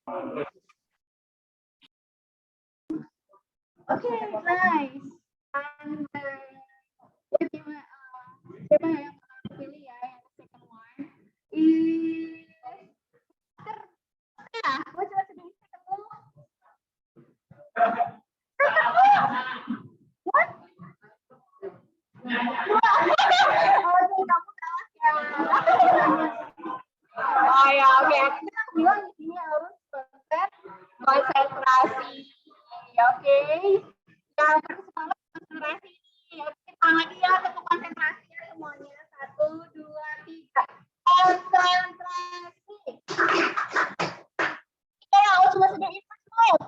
Okay, nice. And siapa yang pilih ya yang second one is what was the second one? What? Kamu kalah ya. Oh ya, oke. Kita bilang di sini harus konsentrasi. Oke. Yang semangat konsentrasi. Oke, tangan lagi ya untuk konsentrasinya semuanya. 1, 2, 3. Konsentrasi. Kita harus sudah input dulu.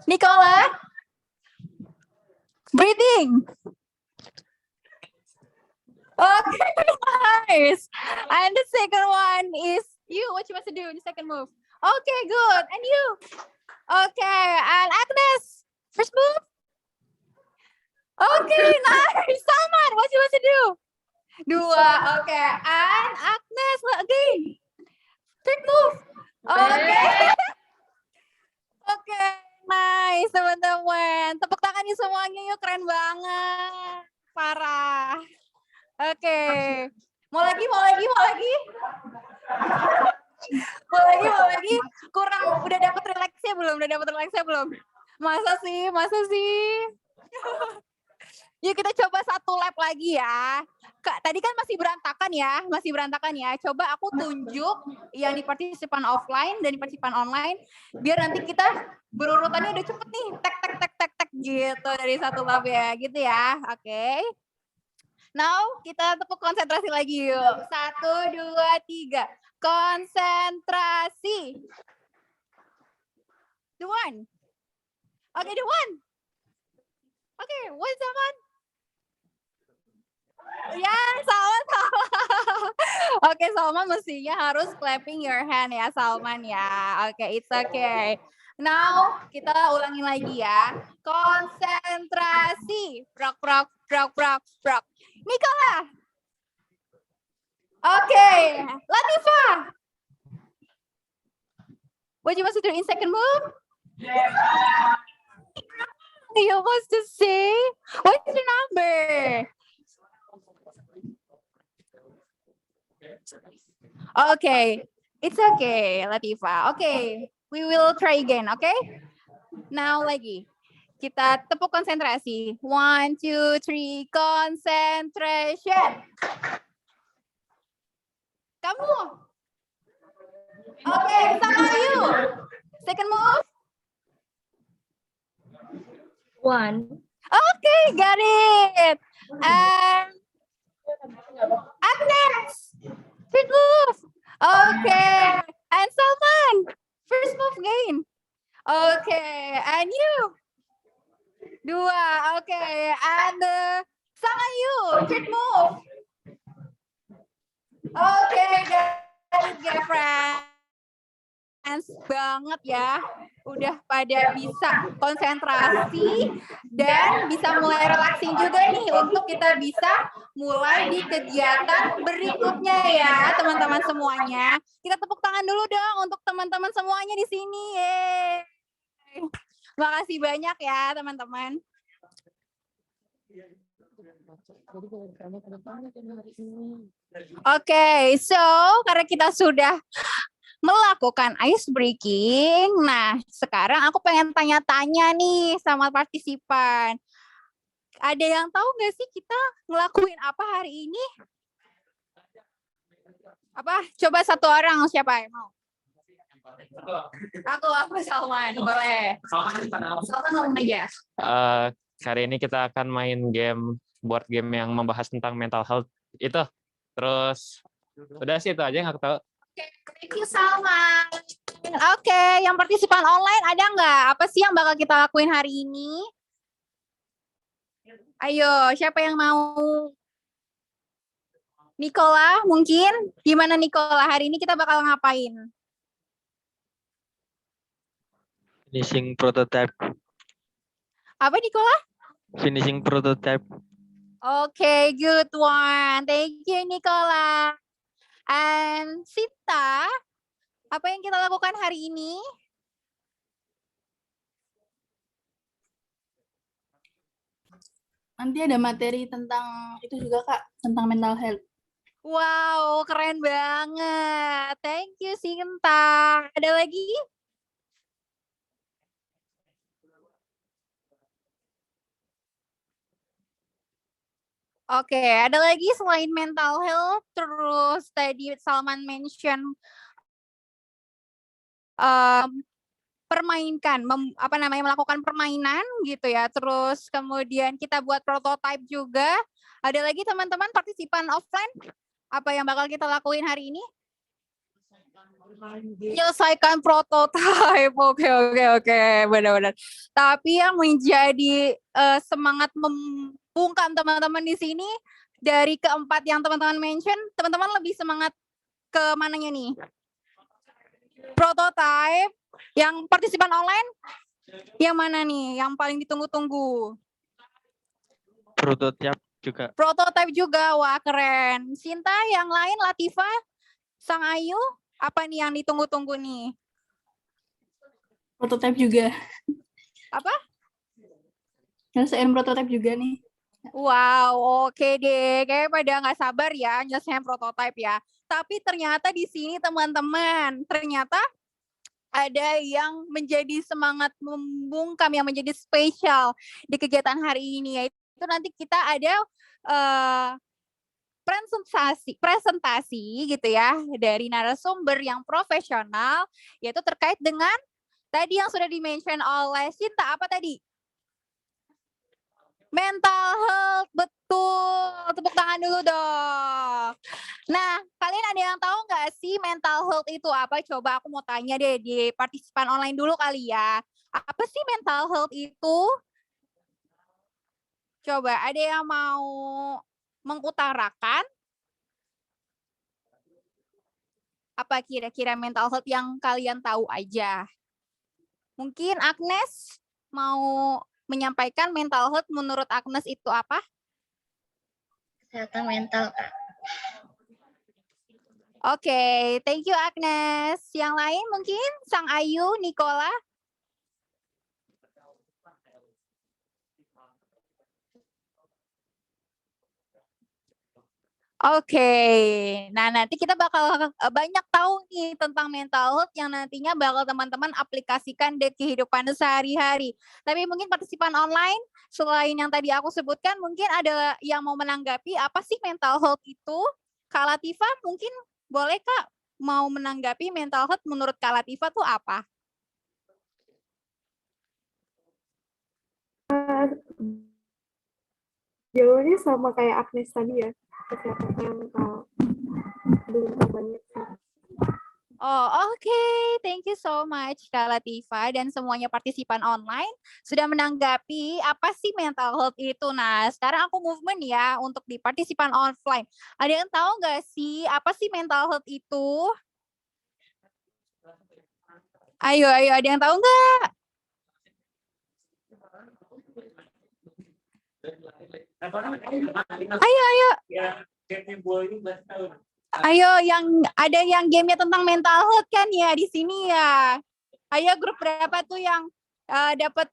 Nicola, breathing. Okay, nice. And the second one is you. What you want to do in the second move? Okay, good. And you? Okay, and Agnes, first move. Okay, nice. Salman, what you want to do? Dua. Okay, and Agnes again. Third move. Okay. Oke, nice teman-teman. Tepuk tangan nih semuanya yuk, keren banget. Parah. Oke. Mau lagi? Mau lagi? Kurang, udah dapet relaksnya belum? Masa sih? Yuk kita coba satu lap lagi ya. Kak, tadi kan masih berantakan ya. Coba aku tunjuk yang di partisipan offline dan di partisipan online, biar nanti kita berurutannya udah cepet nih, tek gitu dari satu lap ya, gitu ya. Oke. Now kita tepuk konsentrasi lagi yuk. 1, 2, 3. Konsentrasi. The one. Okay, the one. Okay, what's that one? Ya, Salman salah. Oke, Salman mestinya harus clapping your hand ya, Salman ya. Oke, it's okay. Now, kita ulangin lagi ya. Konsentrasi. Brok. Nicola. Oke, Latifa. What you want to do in second move? You want to say? What's your number? Okay, it's okay, Latifa. Okay, we will try again, okay? Now lagi. Kita tepuk konsentrasi. 1, 2, 3, concentration. Kamu. Okay, sama you. Second move. 1. Okay, got it. And Agnes. Third move. Okay. And Salman. First move again. Okay. And you. 2. Okay. And sama you. Third move. Okay. Got it, friends. Banget ya. Udah pada bisa konsentrasi dan bisa mulai relaxing juga nih untuk kita bisa mulai di kegiatan berikutnya ya teman-teman semuanya. Kita tepuk tangan dulu dong untuk teman-teman semuanya di sini. Yeay. Makasih banyak ya teman-teman. Oke, so karena kita sudah melakukan ice breaking. Nah, sekarang aku pengen tanya-tanya nih sama partisipan. Ada yang tahu nggak sih kita ngelakuin apa hari ini? Apa? Coba satu orang, siapa yang mau? Aku Salman, boleh. Salman ngomong aja. Hari ini kita akan main board game yang membahas tentang mental health itu. Terus udah sih itu aja yang aku tahu. Thank you, Salman. Oke, yang partisipan online ada nggak? Apa sih yang bakal kita lakuin hari ini? Ayo, siapa yang mau? Nicola, mungkin? Gimana Nicola? Hari ini kita bakal ngapain? Finishing prototype. Apa Nicola? Finishing prototype. Oke, good one. Thank you, Nicola. And Sinta, apa yang kita lakukan hari ini? Nanti ada materi tentang itu juga Kak, tentang mental health. Wow, keren banget. Thank you, Sinta. Ada lagi? Oke, ada lagi selain mental health, terus tadi Salman mention permainkan, melakukan permainan gitu ya. Terus kemudian kita buat prototype juga. Ada lagi teman-teman partisipan offline? Apa yang bakal kita lakuin hari ini? Menyelesaikan prototype. Oke, benar-benar. Tapi yang menjadi semangat membungkam teman-teman di sini dari keempat yang teman-teman mention, teman-teman lebih semangat ke mananya nih? Prototype, yang partisipan online, yang mana nih? Yang paling ditunggu-tunggu? Prototype juga. Prototype juga, wah keren. Sinta, yang lain, Latifa, Sang Ayu, apa nih yang ditunggu-tunggu nih? Prototype juga. Apa? Nyelesain prototype juga nih. Wow, oke deh. Kayak pada nggak sabar ya nyelesain prototype ya. Tapi ternyata di sini teman-teman, ternyata ada yang menjadi semangat membungkam, yang menjadi spesial di kegiatan hari ini, yaitu nanti kita ada presentasi gitu ya dari narasumber yang profesional, yaitu terkait dengan tadi yang sudah di-mention oleh Sinta, apa tadi? Mental health, betul. Tepuk tangan dulu dong. Nah, kalian ada yang tahu nggak sih mental health itu apa? Coba aku mau tanya deh di partisipan online dulu kali ya. Apa sih mental health itu? Coba ada yang mau mengutarakan? Apa kira-kira mental health yang kalian tahu aja? Mungkin Agnes mau menyampaikan mental health menurut Agnes itu apa? Kesehatan mental, Kak. Oke, thank you Agnes. Yang lain mungkin Sang Ayu, Nicola. Oke, nah nanti kita bakal banyak tahu nih tentang mental health yang nantinya bakal teman-teman aplikasikan di kehidupan sehari-hari. Tapi mungkin partisipan online, selain yang tadi aku sebutkan, mungkin ada yang mau menanggapi apa sih mental health itu? Kak Latifah mungkin boleh Kak mau menanggapi mental health menurut Kak Latifah tuh apa? Jawabannya sama kayak Agnes tadi ya, kesehatan mental. Belum banyak sih. Oh, oke. Thank you so much Kak Latifah dan semuanya partisipan online sudah menanggapi apa sih mental health itu. Nah, sekarang aku movement ya untuk di partisipan offline. Ada yang tahu nggak sih apa sih mental health itu? Ayo, ada yang tahu nggak? Ayo. Ayo, yang ada yang gamenya tentang mental health kan ya di sini ya. Ayo, grup berapa tuh yang dapat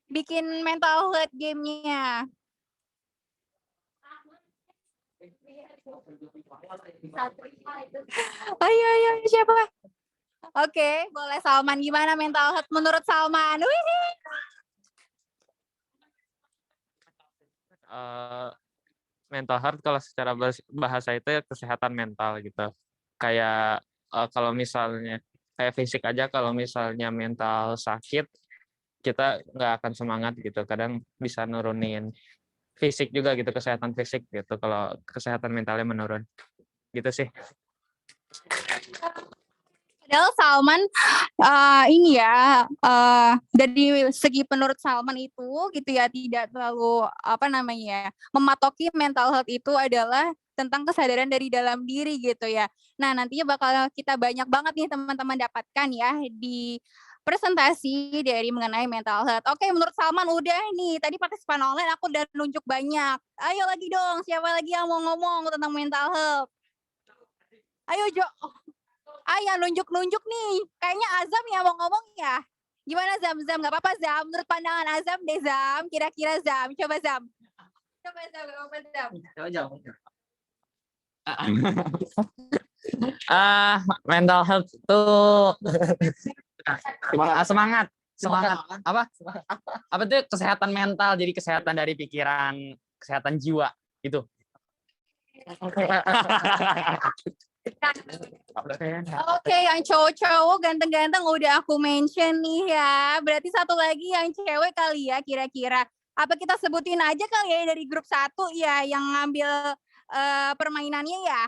bikin mental health gamenya? Ayo, siapa? Oke, boleh Salman. Gimana mental health menurut Salman? Mental health kalau secara bahasa itu ya kesehatan mental gitu. Kayak kalau misalnya kayak fisik aja, kalau misalnya mental sakit kita nggak akan semangat gitu. Kadang bisa nurunin fisik juga gitu, kesehatan fisik gitu. Kalau kesehatan mentalnya menurun, gitu sih. Padahal Salman ini ya dari segi menurut Salman itu gitu ya tidak terlalu mematoki mental health itu adalah tentang kesadaran dari dalam diri gitu ya. Nah, nantinya bakal kita banyak banget nih teman-teman dapatkan ya di presentasi dari mengenai mental health. Oke, menurut Salman udah nih. Tadi partisipan online aku udah nunjuk banyak. Ayo lagi dong, siapa lagi yang mau ngomong tentang mental health? Ayo Jo. Yang nunjuk-nunjuk nih. Kayaknya Azam ya mau ngomong ya. Gimana Zam? Zam nggak apa-apa Zam. Menurut pandangan Azam deh Zam. Kira-kira Zam. Coba Zam. Coba Zam. Gak apa-apa Zam. Mental health tuh semangat apa tuh kesehatan mental, jadi kesehatan dari pikiran, kesehatan jiwa itu. Oke, yang cowok-cowok ganteng-ganteng udah aku mention nih ya. Berarti satu lagi yang cewek kali ya kira-kira. Apa kita sebutin aja kali ya dari grup 1 ya yang ngambil permainannya ya?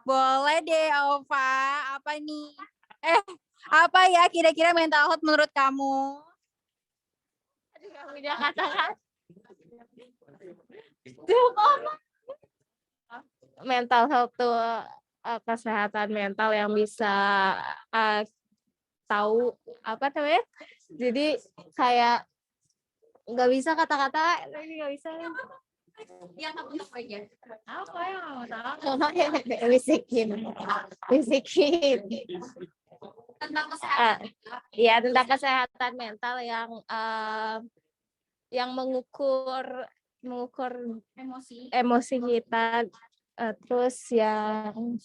Boleh deh Ova. Apa nih? Apa ya kira-kira mental health menurut kamu? Udah katakan. Mental health tuh kesehatan mental yang bisa tahu apa namanya. Jadi kayak nggak bisa kata-kata, nggak bisa. Yang apa aja? Apa yang mau tahu? Bisikin. Tentang kesehatan. Ya tentang kesehatan mental yang mengukur emosi kita, terus yang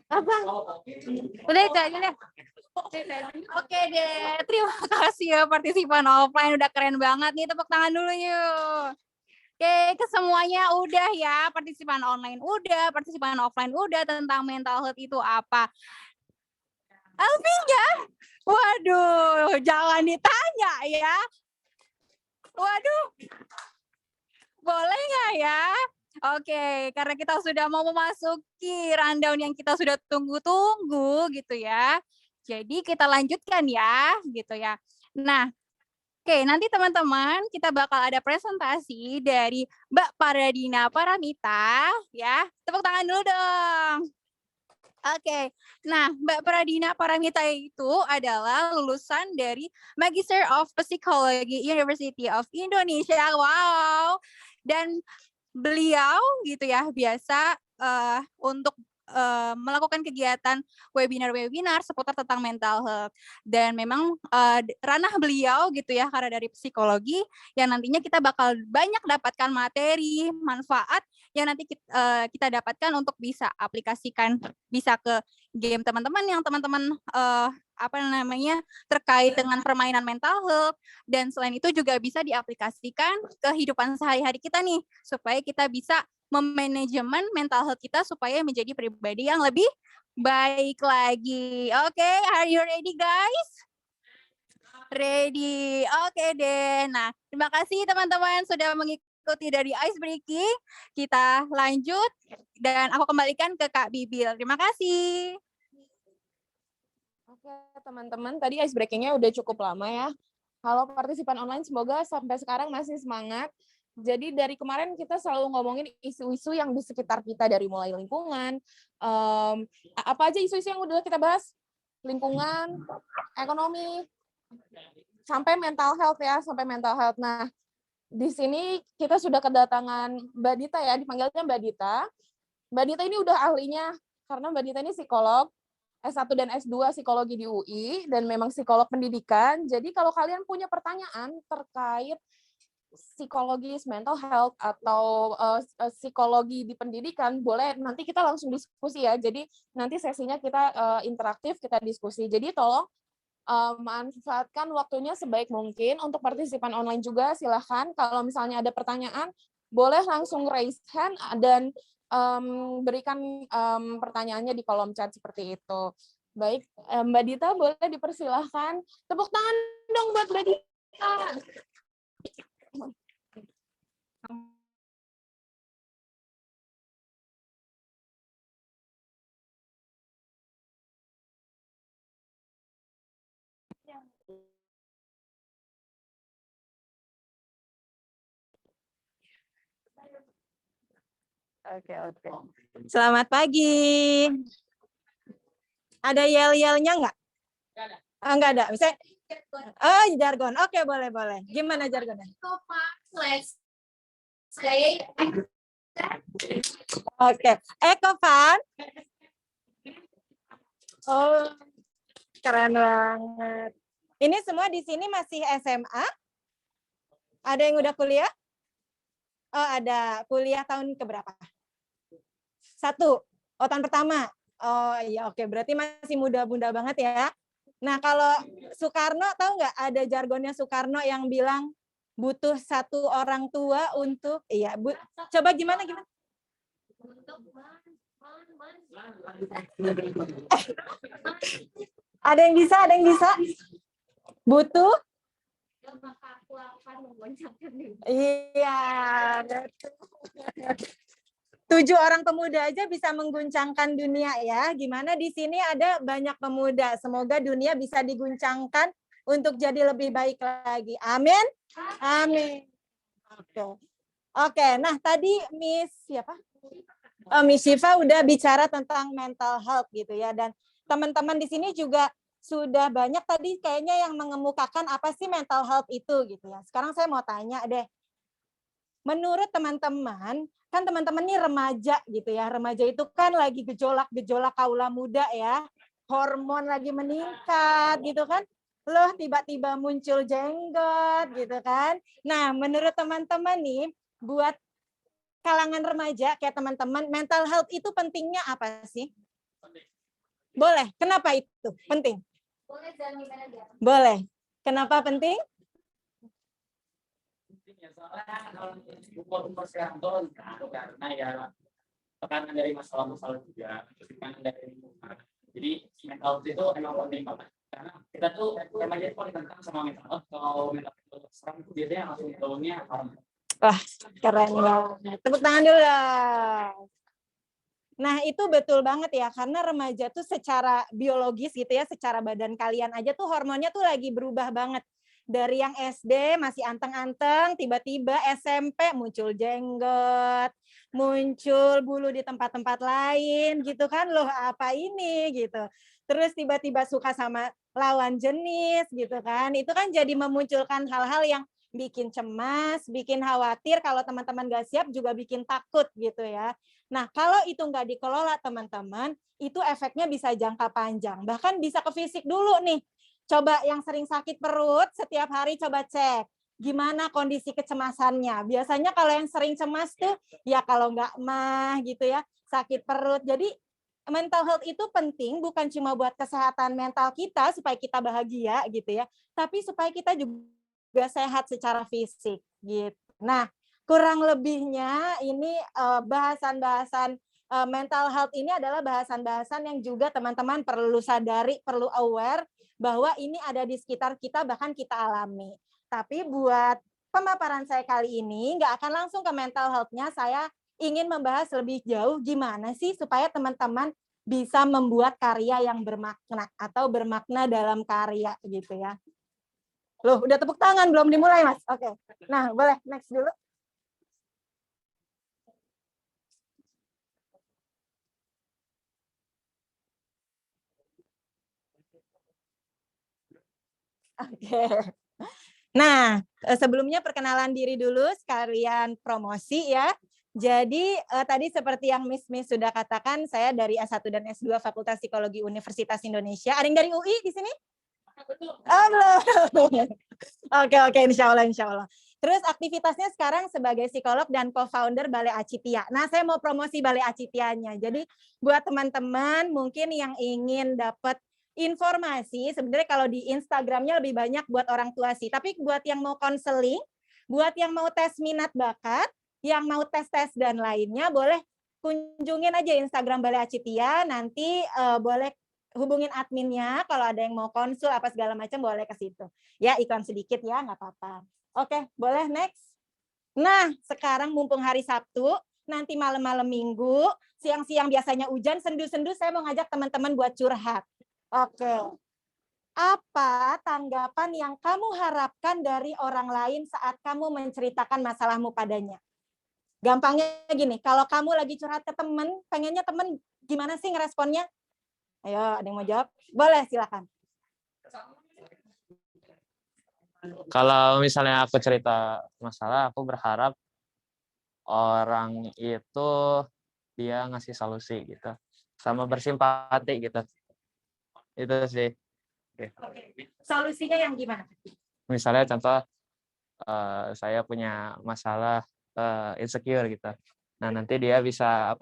apa? Udah itu aja deh. Oke deh, terima kasih ya partisipan offline, udah keren banget nih, tepuk tangan dulu yuk. Oke, ke semuanya udah ya, partisipan online udah, partisipan offline udah, tentang mental health itu apa. Alfinya, waduh, jangan ditanya ya. Waduh, boleh nggak ya? Oke, karena kita sudah mau memasuki rundown yang kita sudah tunggu-tunggu gitu ya. Jadi kita lanjutkan ya, gitu ya. Nah, oke, nanti teman-teman kita bakal ada presentasi dari Mbak Paradina Paramita ya. Tepuk tangan dulu dong. Oke, nah Mbak Paradina Paramita itu adalah lulusan dari Magister of Psychology University of Indonesia. Wow. Dan beliau gitu ya biasa untuk melakukan kegiatan webinar-webinar seputar tentang mental health, dan memang ranah beliau gitu ya karena dari psikologi yang nantinya kita bakal banyak dapatkan materi manfaat yang nanti kita dapatkan untuk bisa aplikasikan bisa ke game teman-teman yang teman-teman apa namanya terkait dengan permainan mental health, dan selain itu juga bisa diaplikasikan ke kehidupan sehari-hari kita nih supaya kita bisa memanajemen mental health kita supaya menjadi pribadi yang lebih baik lagi. Oke, are you ready guys? Ready. Oke deh. Nah, terima kasih teman-teman sudah mengikuti dari Ice Breaking. Kita lanjut dan aku kembalikan ke Kak Bibil. Terima kasih. Oke teman-teman, tadi ice breaking-nya udah cukup lama ya. Halo partisipan online, semoga sampai sekarang masih semangat. Jadi dari kemarin kita selalu ngomongin isu-isu yang di sekitar kita, dari mulai lingkungan, apa aja isu-isu yang udah kita bahas? Lingkungan, ekonomi, sampai mental health ya, sampai mental health. Nah, di sini kita sudah kedatangan Mbak Dita ya, dipanggilnya Mbak Dita. Mbak Dita ini udah ahlinya, karena Mbak Dita ini psikolog, S1 dan S2 psikologi di UI, dan memang psikolog pendidikan. Jadi kalau kalian punya pertanyaan terkait psikologis, mental health, atau psikologi di pendidikan, boleh nanti kita langsung diskusi ya. Jadi nanti sesinya kita interaktif, kita diskusi. Jadi tolong manfaatkan waktunya sebaik mungkin. Untuk partisipan online juga silahkan kalau misalnya ada pertanyaan, boleh langsung raise hand dan berikan pertanyaannya di kolom chat seperti itu. Baik, Mbak Dita boleh dipersilahkan. Tepuk tangan dong buat Mbak Dita. Oke. Selamat pagi. Ada yel-yelnya nggak? Nggak ada. Misalnya, jargon. Oke, boleh. Gimana jargonnya? Oke, Ekovan. Oh, keren banget. Ini semua di sini masih SMA? Ada yang udah kuliah? Oh, ada. Kuliah tahun keberapa? 1. Oh, tahun pertama. Oh, iya, oke. Berarti masih muda-muda banget ya. Nah, kalau Soekarno, tahu nggak ada jargonnya Soekarno yang bilang butuh 1 orang tua untuk, iya, coba gimana? Ada yang bisa? Butuh? Iya, 7 orang pemuda aja bisa mengguncangkan dunia ya. Gimana di sini ada banyak pemuda. Semoga dunia bisa diguncangkan untuk jadi lebih baik lagi. Amin. Amin. Oke. Nah, tadi Miss siapa? Miss Syifa udah bicara tentang mental health gitu ya, dan teman-teman di sini juga sudah banyak tadi kayaknya yang mengemukakan apa sih mental health itu gitu ya. Sekarang saya mau tanya deh, menurut teman-teman, kan teman-teman ini remaja gitu ya, remaja itu kan lagi gejolak-gejolak kaula muda ya, hormon lagi meningkat gitu kan, loh tiba-tiba muncul jenggot gitu kan. Nah, menurut teman-teman nih, buat kalangan remaja kayak teman-teman, mental health itu pentingnya apa sih? Boleh. Kenapa itu penting? Boleh. Kenapa penting? Karena ya tekanan dari masalah-masalah juga, tekanan dari lingkungan. Jadi mental health itu emang penting banget. Karena kita tuh remaja itu paling tentang sama mental health. Kalau mental health sekarang itu biasanya langsung tahunya Wah, keren banget. Tepuk tangan dulu lah. Nah, itu betul banget ya, karena remaja tuh secara biologis gitu ya, secara badan kalian aja tuh hormonnya tuh lagi berubah banget. Dari yang SD masih anteng-anteng, tiba-tiba SMP muncul jenggot, muncul bulu di tempat-tempat lain gitu kan, loh apa ini gitu. Terus tiba-tiba suka sama lawan jenis gitu kan, itu kan jadi memunculkan hal-hal yang bikin cemas, bikin khawatir, kalau teman-teman gak siap juga bikin takut gitu ya. Nah, kalau itu nggak dikelola teman-teman, itu efeknya bisa jangka panjang. Bahkan bisa ke fisik dulu nih. Coba yang sering sakit perut, setiap hari coba cek. Gimana kondisi kecemasannya. Biasanya kalau yang sering cemas tuh, ya kalau nggak mah gitu ya, sakit perut. Jadi mental health itu penting bukan cuma buat kesehatan mental kita, supaya kita bahagia gitu ya, tapi supaya kita juga sehat secara fisik gitu. Nah, kurang lebihnya ini bahasan-bahasan mental health ini adalah bahasan-bahasan yang juga teman-teman perlu sadari, perlu aware bahwa ini ada di sekitar kita, bahkan kita alami. Tapi buat pemaparan saya kali ini nggak akan langsung ke mental health-nya, saya ingin membahas lebih jauh gimana sih supaya teman-teman bisa membuat karya yang bermakna atau bermakna dalam karya gitu ya. Loh, udah tepuk tangan, belum dimulai, Mas? Oke. Nah, boleh next dulu. Oke. Nah, sebelumnya perkenalan diri dulu, sekalian promosi ya. Jadi tadi seperti yang Miss sudah katakan, saya dari S1 dan S2 Fakultas Psikologi Universitas Indonesia. Ada yang dari UI di sini? Oh, belum. Oke, insya Allah. Terus aktivitasnya sekarang sebagai psikolog dan co-founder Balai Acitia. Nah, saya mau promosi Balai Acitianya. Jadi buat teman-teman mungkin yang ingin dapat informasi, sebenarnya kalau di Instagramnya lebih banyak buat orang tua sih. Tapi buat yang mau konseling, buat yang mau tes minat bakat, yang mau tes-tes dan lainnya, boleh kunjungin aja Instagram Balai Acitia. Nanti boleh hubungin adminnya kalau ada yang mau konsul apa segala macam, boleh ke situ. Ya, iklan sedikit ya, nggak apa-apa. Oke, boleh next. Nah, sekarang mumpung hari Sabtu, nanti malam-malam Minggu, siang-siang biasanya hujan, sendu-sendu saya mau ngajak teman-teman buat curhat. Oke. Apa tanggapan yang kamu harapkan dari orang lain saat kamu menceritakan masalahmu padanya? Gampangnya gini, kalau kamu lagi curhat ke teman, pengennya teman gimana sih ngeresponnya? Ayo, ada yang mau jawab? Boleh, silakan. Kalau misalnya aku cerita masalah, aku berharap orang itu dia ngasih solusi gitu, sama bersimpati gitu. Itu sih. Oke. Solusinya yang gimana? Misalnya contoh saya punya masalah insecure gitu. Nah, nanti dia bisa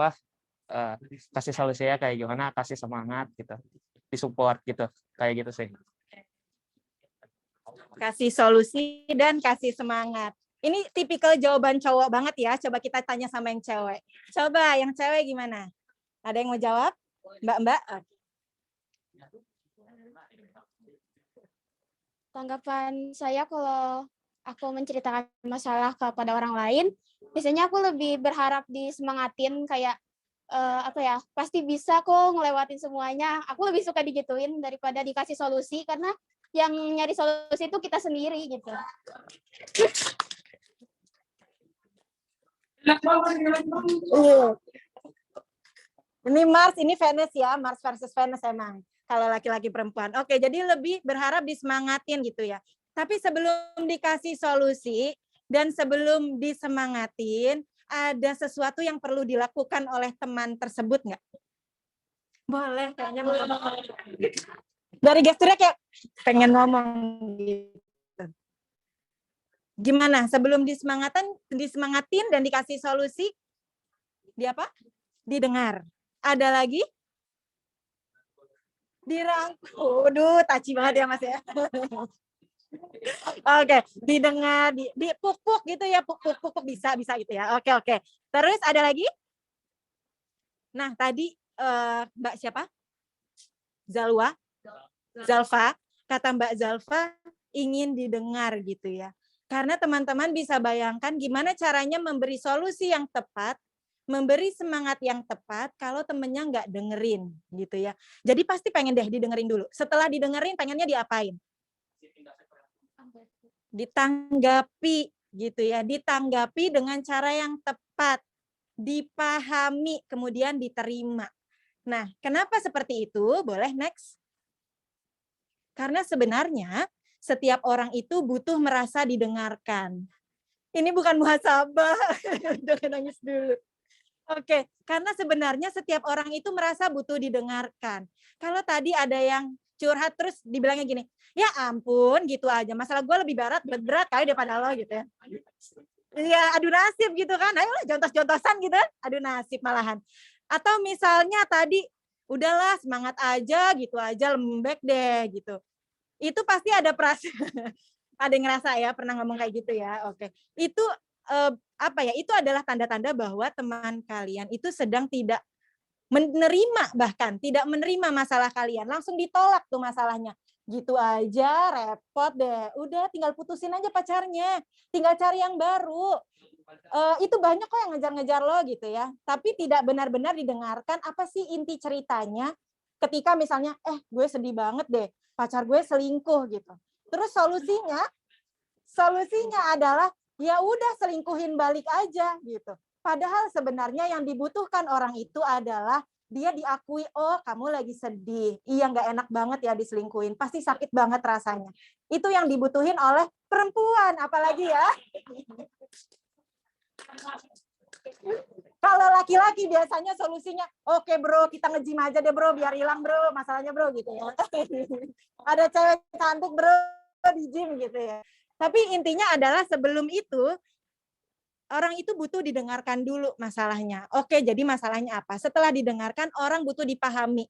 kasih solusinya kayak gimana, kasih semangat gitu. Disupport gitu. Kayak gitu sih. Kasih solusi dan kasih semangat. Ini tipikal jawaban cowok banget ya. Coba kita tanya sama yang cewek. Coba yang cewek gimana? Ada yang mau jawab? Mbak-mbak? Tanggapan saya kalau aku menceritakan masalah kepada orang lain, biasanya aku lebih berharap disemangatin kayak pasti bisa kok ngelewatin semuanya. Aku lebih suka digituin daripada dikasih solusi karena yang nyari solusi itu kita sendiri gitu. Ini Mars, ini Venus ya, Mars versus Venus emang. Kalau laki-laki perempuan. Oke, jadi lebih berharap disemangatin gitu ya. Tapi sebelum dikasih solusi dan sebelum disemangatin, ada sesuatu yang perlu dilakukan oleh teman tersebut nggak? Boleh, kayaknya mau ngomong. Dari gesturnya kayak pengen ngomong gitu. Gimana? Sebelum disemangatin dan dikasih solusi, di apa? Didengar. Ada lagi? Dirangkul. Waduh, taci banget ya Mas ya. Oke, didengar, di puk-puk gitu ya, puk-puk bisa gitu ya. Oke. Terus ada lagi? Nah, tadi Mbak siapa? Zalfa, kata Mbak Zalfa ingin didengar gitu ya. Karena teman-teman bisa bayangkan gimana caranya memberi solusi yang tepat, memberi semangat yang tepat kalau temennya nggak dengerin gitu ya. Jadi pasti pengen deh didengerin dulu. Setelah didengerin pengennya diapain? Ditanggapi gitu ya. Ditanggapi dengan cara yang tepat, dipahami, kemudian diterima. Nah, kenapa seperti itu? Boleh next. Karena sebenarnya setiap orang itu butuh merasa didengarkan. Ini bukan muhasabah. Jangan nangis dulu. Oke, karena sebenarnya setiap orang itu merasa butuh didengarkan. Kalau tadi ada yang curhat terus dibilangnya gini, ya ampun gitu aja, masalah gue lebih berat kali daripada lo gitu ya. Ya adu nasib gitu kan, ayolah jontos-jontosan gitu, adu nasib malahan. Atau misalnya tadi, udahlah semangat aja gitu aja, lembek deh gitu. Itu pasti ada perasaan, ada yang ngerasa ya pernah ngomong kayak gitu ya, oke. Itu itu adalah tanda-tanda bahwa teman kalian itu sedang tidak menerima, bahkan tidak menerima masalah kalian, langsung ditolak tuh masalahnya. Gitu aja repot deh, udah tinggal putusin aja pacarnya, tinggal cari yang baru. Itu banyak kok yang ngejar-ngejar lo gitu ya, tapi tidak benar-benar didengarkan apa sih inti ceritanya. Ketika misalnya gue sedih banget deh, pacar gue selingkuh gitu, terus solusinya adalah ya udah selingkuhin balik aja gitu. Padahal sebenarnya yang dibutuhkan orang itu adalah dia diakui, oh kamu lagi sedih, iya nggak enak banget ya diselingkuhin, pasti sakit banget rasanya. Itu yang dibutuhin oleh perempuan, apalagi ya. Kalau laki-laki biasanya solusinya, oke bro, kita nge-gym aja deh bro, biar hilang bro, masalahnya bro gitu ya. Ada cewek cantik bro di gym gitu ya. Tapi intinya adalah sebelum itu, orang itu butuh didengarkan dulu masalahnya. Oke, jadi masalahnya apa? Setelah didengarkan, orang butuh dipahami.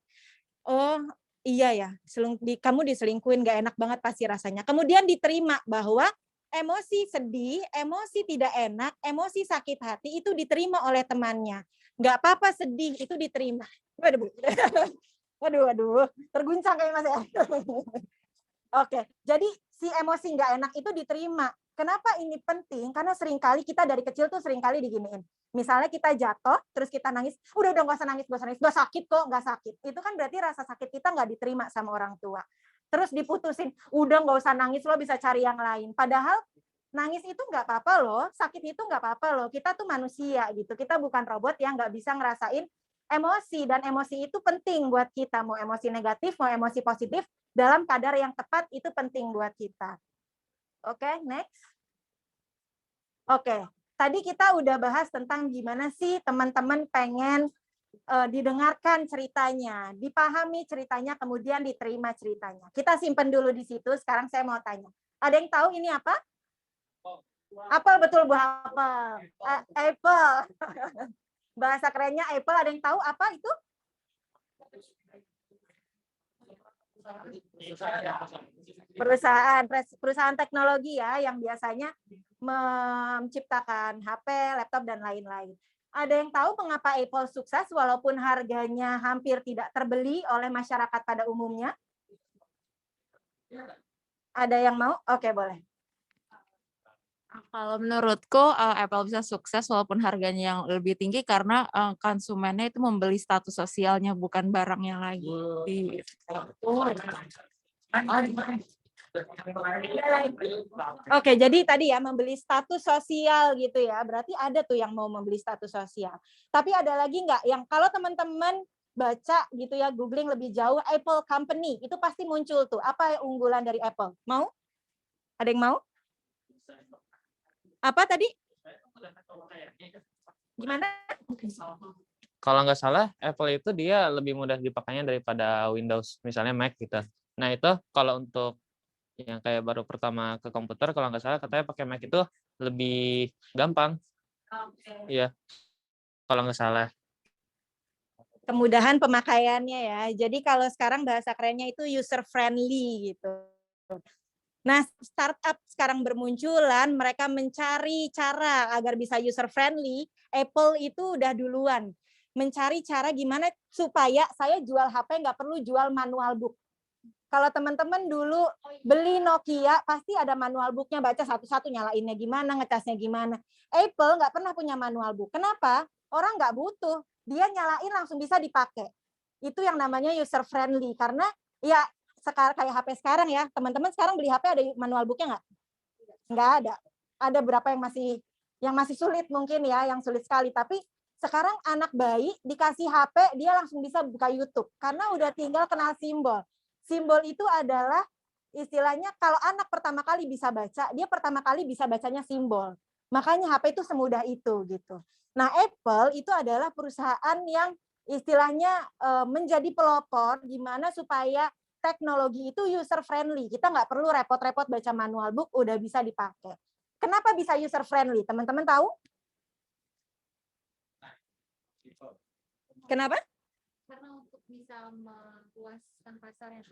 Oh iya ya, kamu diselingkuhin, gak enak banget pasti rasanya. Kemudian diterima bahwa emosi sedih, emosi tidak enak, emosi sakit hati itu diterima oleh temannya. Gak apa-apa sedih, itu diterima. Waduh, terguncang kayak Mas ya. Oke, jadi si emosi nggak enak itu diterima. Kenapa ini penting? Karena seringkali kita dari kecil tuh seringkali diginiin. Misalnya kita jatuh, terus kita nangis, udah nggak usah nangis, nggak sakit kok, nggak sakit. Itu kan berarti rasa sakit kita nggak diterima sama orang tua. Terus diputusin, udah nggak usah nangis, lo bisa cari yang lain. Padahal nangis itu nggak apa-apa loh, sakit itu nggak apa-apa loh. Kita tuh manusia gitu, kita bukan robot yang nggak bisa ngerasain emosi, dan emosi itu penting buat kita, mau emosi negatif, mau emosi positif, dalam kadar yang tepat itu penting buat kita. Oke, next. Oke, tadi kita udah bahas tentang gimana sih teman-teman pengen didengarkan ceritanya, dipahami ceritanya, kemudian diterima ceritanya. Kita simpen dulu di situ. Sekarang saya mau tanya. Ada yang tahu ini apa? Apel, betul Bu Apel. Apple. Bahasa kerennya Apple. Ada yang tahu apa itu? Perusahaan teknologi ya, yang biasanya menciptakan HP, laptop, dan lain-lain. Ada yang tahu mengapa Apple sukses walaupun harganya hampir tidak terbeli oleh masyarakat pada umumnya? Ada yang mau? Oke, boleh. Kalau menurutku Apple bisa sukses walaupun harganya yang lebih tinggi karena konsumennya itu membeli status sosialnya bukan barangnya lagi. Oke, jadi tadi ya membeli status sosial gitu ya. Berarti ada tuh yang mau membeli status sosial. Tapi ada lagi nggak yang kalau teman-teman baca gitu ya, googling lebih jauh Apple Company, itu pasti muncul tuh. Apa unggulan dari Apple? Mau? Ada yang mau? Apa tadi? Gimana? Kalau nggak salah, Apple itu dia lebih mudah dipakainya daripada Windows, misalnya Mac gitu. Nah itu kalau untuk yang kayak baru pertama ke komputer, kalau nggak salah katanya pakai Mac itu lebih gampang. Iya, kalau nggak salah. Kemudahan pemakaiannya ya. Jadi kalau sekarang bahasa kerennya itu user friendly gitu. Nah, startup sekarang bermunculan, mereka mencari cara agar bisa user friendly. Apple itu udah duluan mencari cara gimana supaya saya jual HP nggak perlu jual manual book. Kalau teman-teman dulu beli Nokia, pasti ada manual booknya, baca satu-satu nyalainnya gimana, ngecasnya gimana. Apple nggak pernah punya manual book. Kenapa? Orang nggak butuh. Dia nyalain langsung bisa dipakai. Itu yang namanya user friendly. Karena ya sekarang kayak HP sekarang ya, teman-teman sekarang beli HP ada manual booknya nggak? Nggak ada. Ada berapa yang masih sulit mungkin ya, yang sulit sekali. Tapi sekarang anak bayi dikasih HP, dia langsung bisa buka YouTube. Karena udah tinggal kenal simbol. Simbol itu adalah istilahnya kalau anak pertama kali bisa baca, dia pertama kali bisa bacanya simbol. Makanya HP itu semudah itu gitu. Nah, Apple itu adalah perusahaan yang istilahnya menjadi pelopor gimana supaya teknologi itu user friendly. Kita nggak perlu repot-repot baca manual book, udah bisa dipakai. Kenapa bisa user friendly? Teman-teman tahu? Kenapa? Karena untuk bisa meluaskan pasarnya.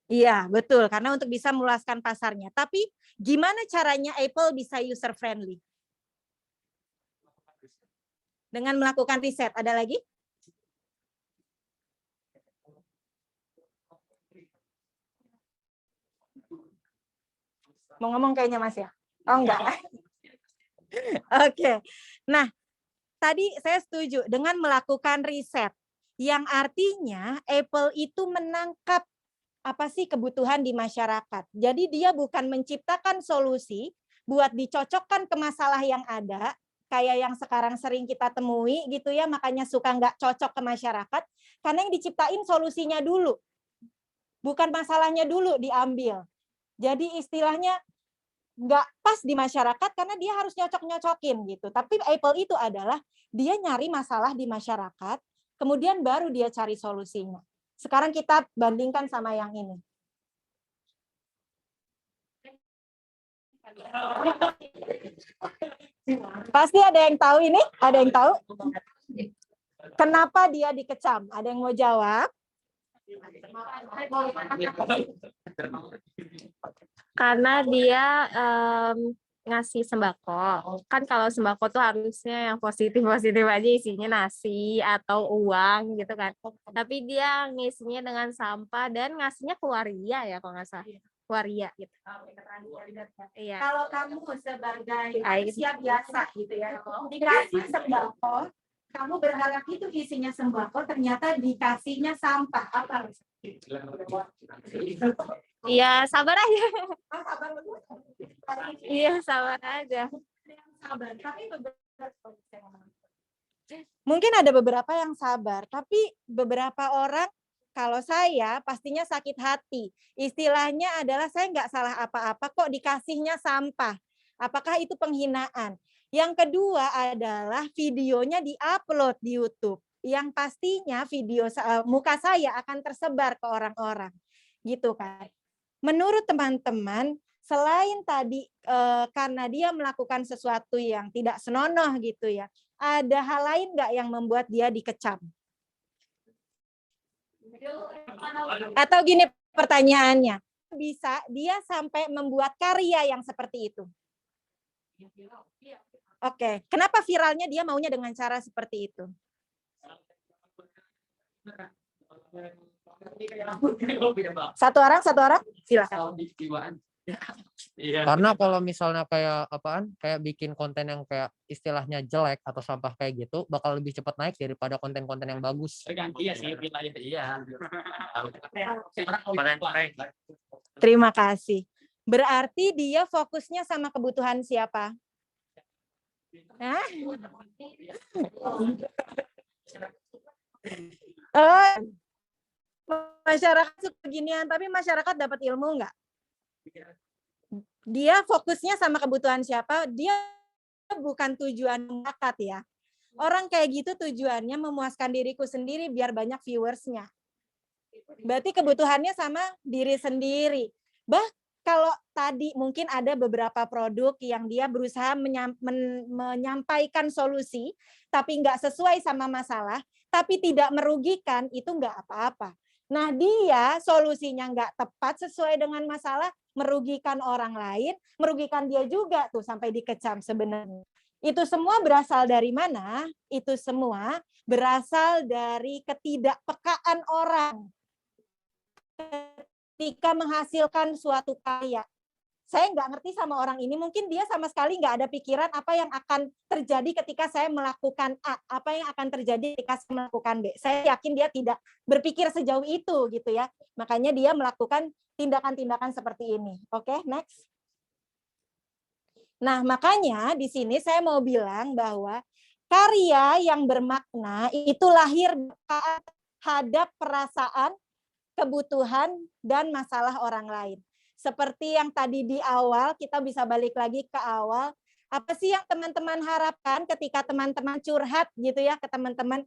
Iya, betul. Karena untuk bisa meluaskan pasarnya. Tapi gimana caranya Apple bisa user friendly? Dengan melakukan riset. Ada lagi? Mau ngomong kayaknya Mas ya? Oh enggak. Oke. Nah, tadi saya setuju dengan melakukan riset. Yang artinya Apple itu menangkap apa sih kebutuhan di masyarakat. Jadi dia bukan menciptakan solusi buat dicocokkan ke masalah yang ada, kayak yang sekarang sering kita temui gitu ya, makanya suka nggak cocok ke masyarakat, karena yang diciptain solusinya dulu. Bukan masalahnya dulu diambil. Jadi istilahnya nggak pas di masyarakat karena dia harus nyocok-nyocokin gitu. Tapi Apple itu adalah dia nyari masalah di masyarakat, kemudian baru dia cari solusinya. Sekarang kita bandingkan sama yang ini. Pasti ada yang tahu ini? Ada yang tahu? Kenapa dia dikecam? Ada yang mau jawab? Karena dia ngasih sembako. Kan kalau sembako tuh harusnya yang positif-positif aja, isinya nasi atau uang gitu kan. Tapi dia ngisinya dengan sampah dan ngasihnya ke waria ya kalau nggak salah. Waria gitu. Iya. Kalau kamu sebagai manusia biasa gitu ya, dikasih sembako, kamu berharap itu isinya sembako, ternyata dikasihnya sampah. Apa? Iya, sabar aja. Oh, sabar dulu. Iya, sabar aja. Sabar, tapi mungkin ada beberapa yang sabar, tapi beberapa orang kalau saya pastinya sakit hati. Istilahnya adalah saya nggak salah apa-apa kok dikasihnya sampah. Apakah itu penghinaan? Yang kedua adalah videonya di-upload di YouTube. Yang pastinya video muka saya akan tersebar ke orang-orang. Gitu kan. Menurut teman-teman, selain tadi karena dia melakukan sesuatu yang tidak senonoh gitu ya, ada hal lain nggak yang membuat dia dikecam? Atau gini pertanyaannya, bisa dia sampai membuat karya yang seperti itu? Oke, kenapa viralnya dia maunya dengan cara seperti itu? Satu orang, silakan. Karena kalau misalnya kayak apaan, kayak bikin konten yang kayak istilahnya jelek atau sampah kayak gitu, bakal lebih cepat naik daripada konten-konten yang bagus. Iya sih, iya. Terima kasih. Berarti dia fokusnya sama kebutuhan siapa? Hah? Masyarakat suka ginian, tapi masyarakat dapat ilmu nggak? Dia fokusnya sama kebutuhan siapa? Dia bukan tujuan bakat ya. Orang kayak gitu tujuannya memuaskan diriku sendiri biar banyak viewersnya. Berarti kebutuhannya sama diri sendiri. Kalau tadi mungkin ada beberapa produk yang dia berusaha menyampaikan solusi, tapi nggak sesuai sama masalah, tapi tidak merugikan, itu nggak apa-apa. Nah dia solusinya nggak tepat sesuai dengan masalah, merugikan orang lain, merugikan dia juga tuh sampai dikecam sebenarnya. Itu semua berasal dari mana? Itu semua berasal dari ketidakpekaan orang ketika menghasilkan suatu karya. Saya nggak ngerti sama orang ini, mungkin dia sama sekali nggak ada pikiran apa yang akan terjadi ketika saya melakukan A, apa yang akan terjadi ketika saya melakukan B. Saya yakin dia tidak berpikir sejauh itu gitu ya. Makanya dia melakukan tindakan-tindakan seperti ini. Oke, next. Nah, makanya di sini saya mau bilang bahwa karya yang bermakna itu lahir terhadap perasaan, kebutuhan, dan masalah orang lain. Seperti yang tadi di awal, kita bisa balik lagi ke awal. Apa sih yang teman-teman harapkan ketika teman-teman curhat gitu ya ke teman-teman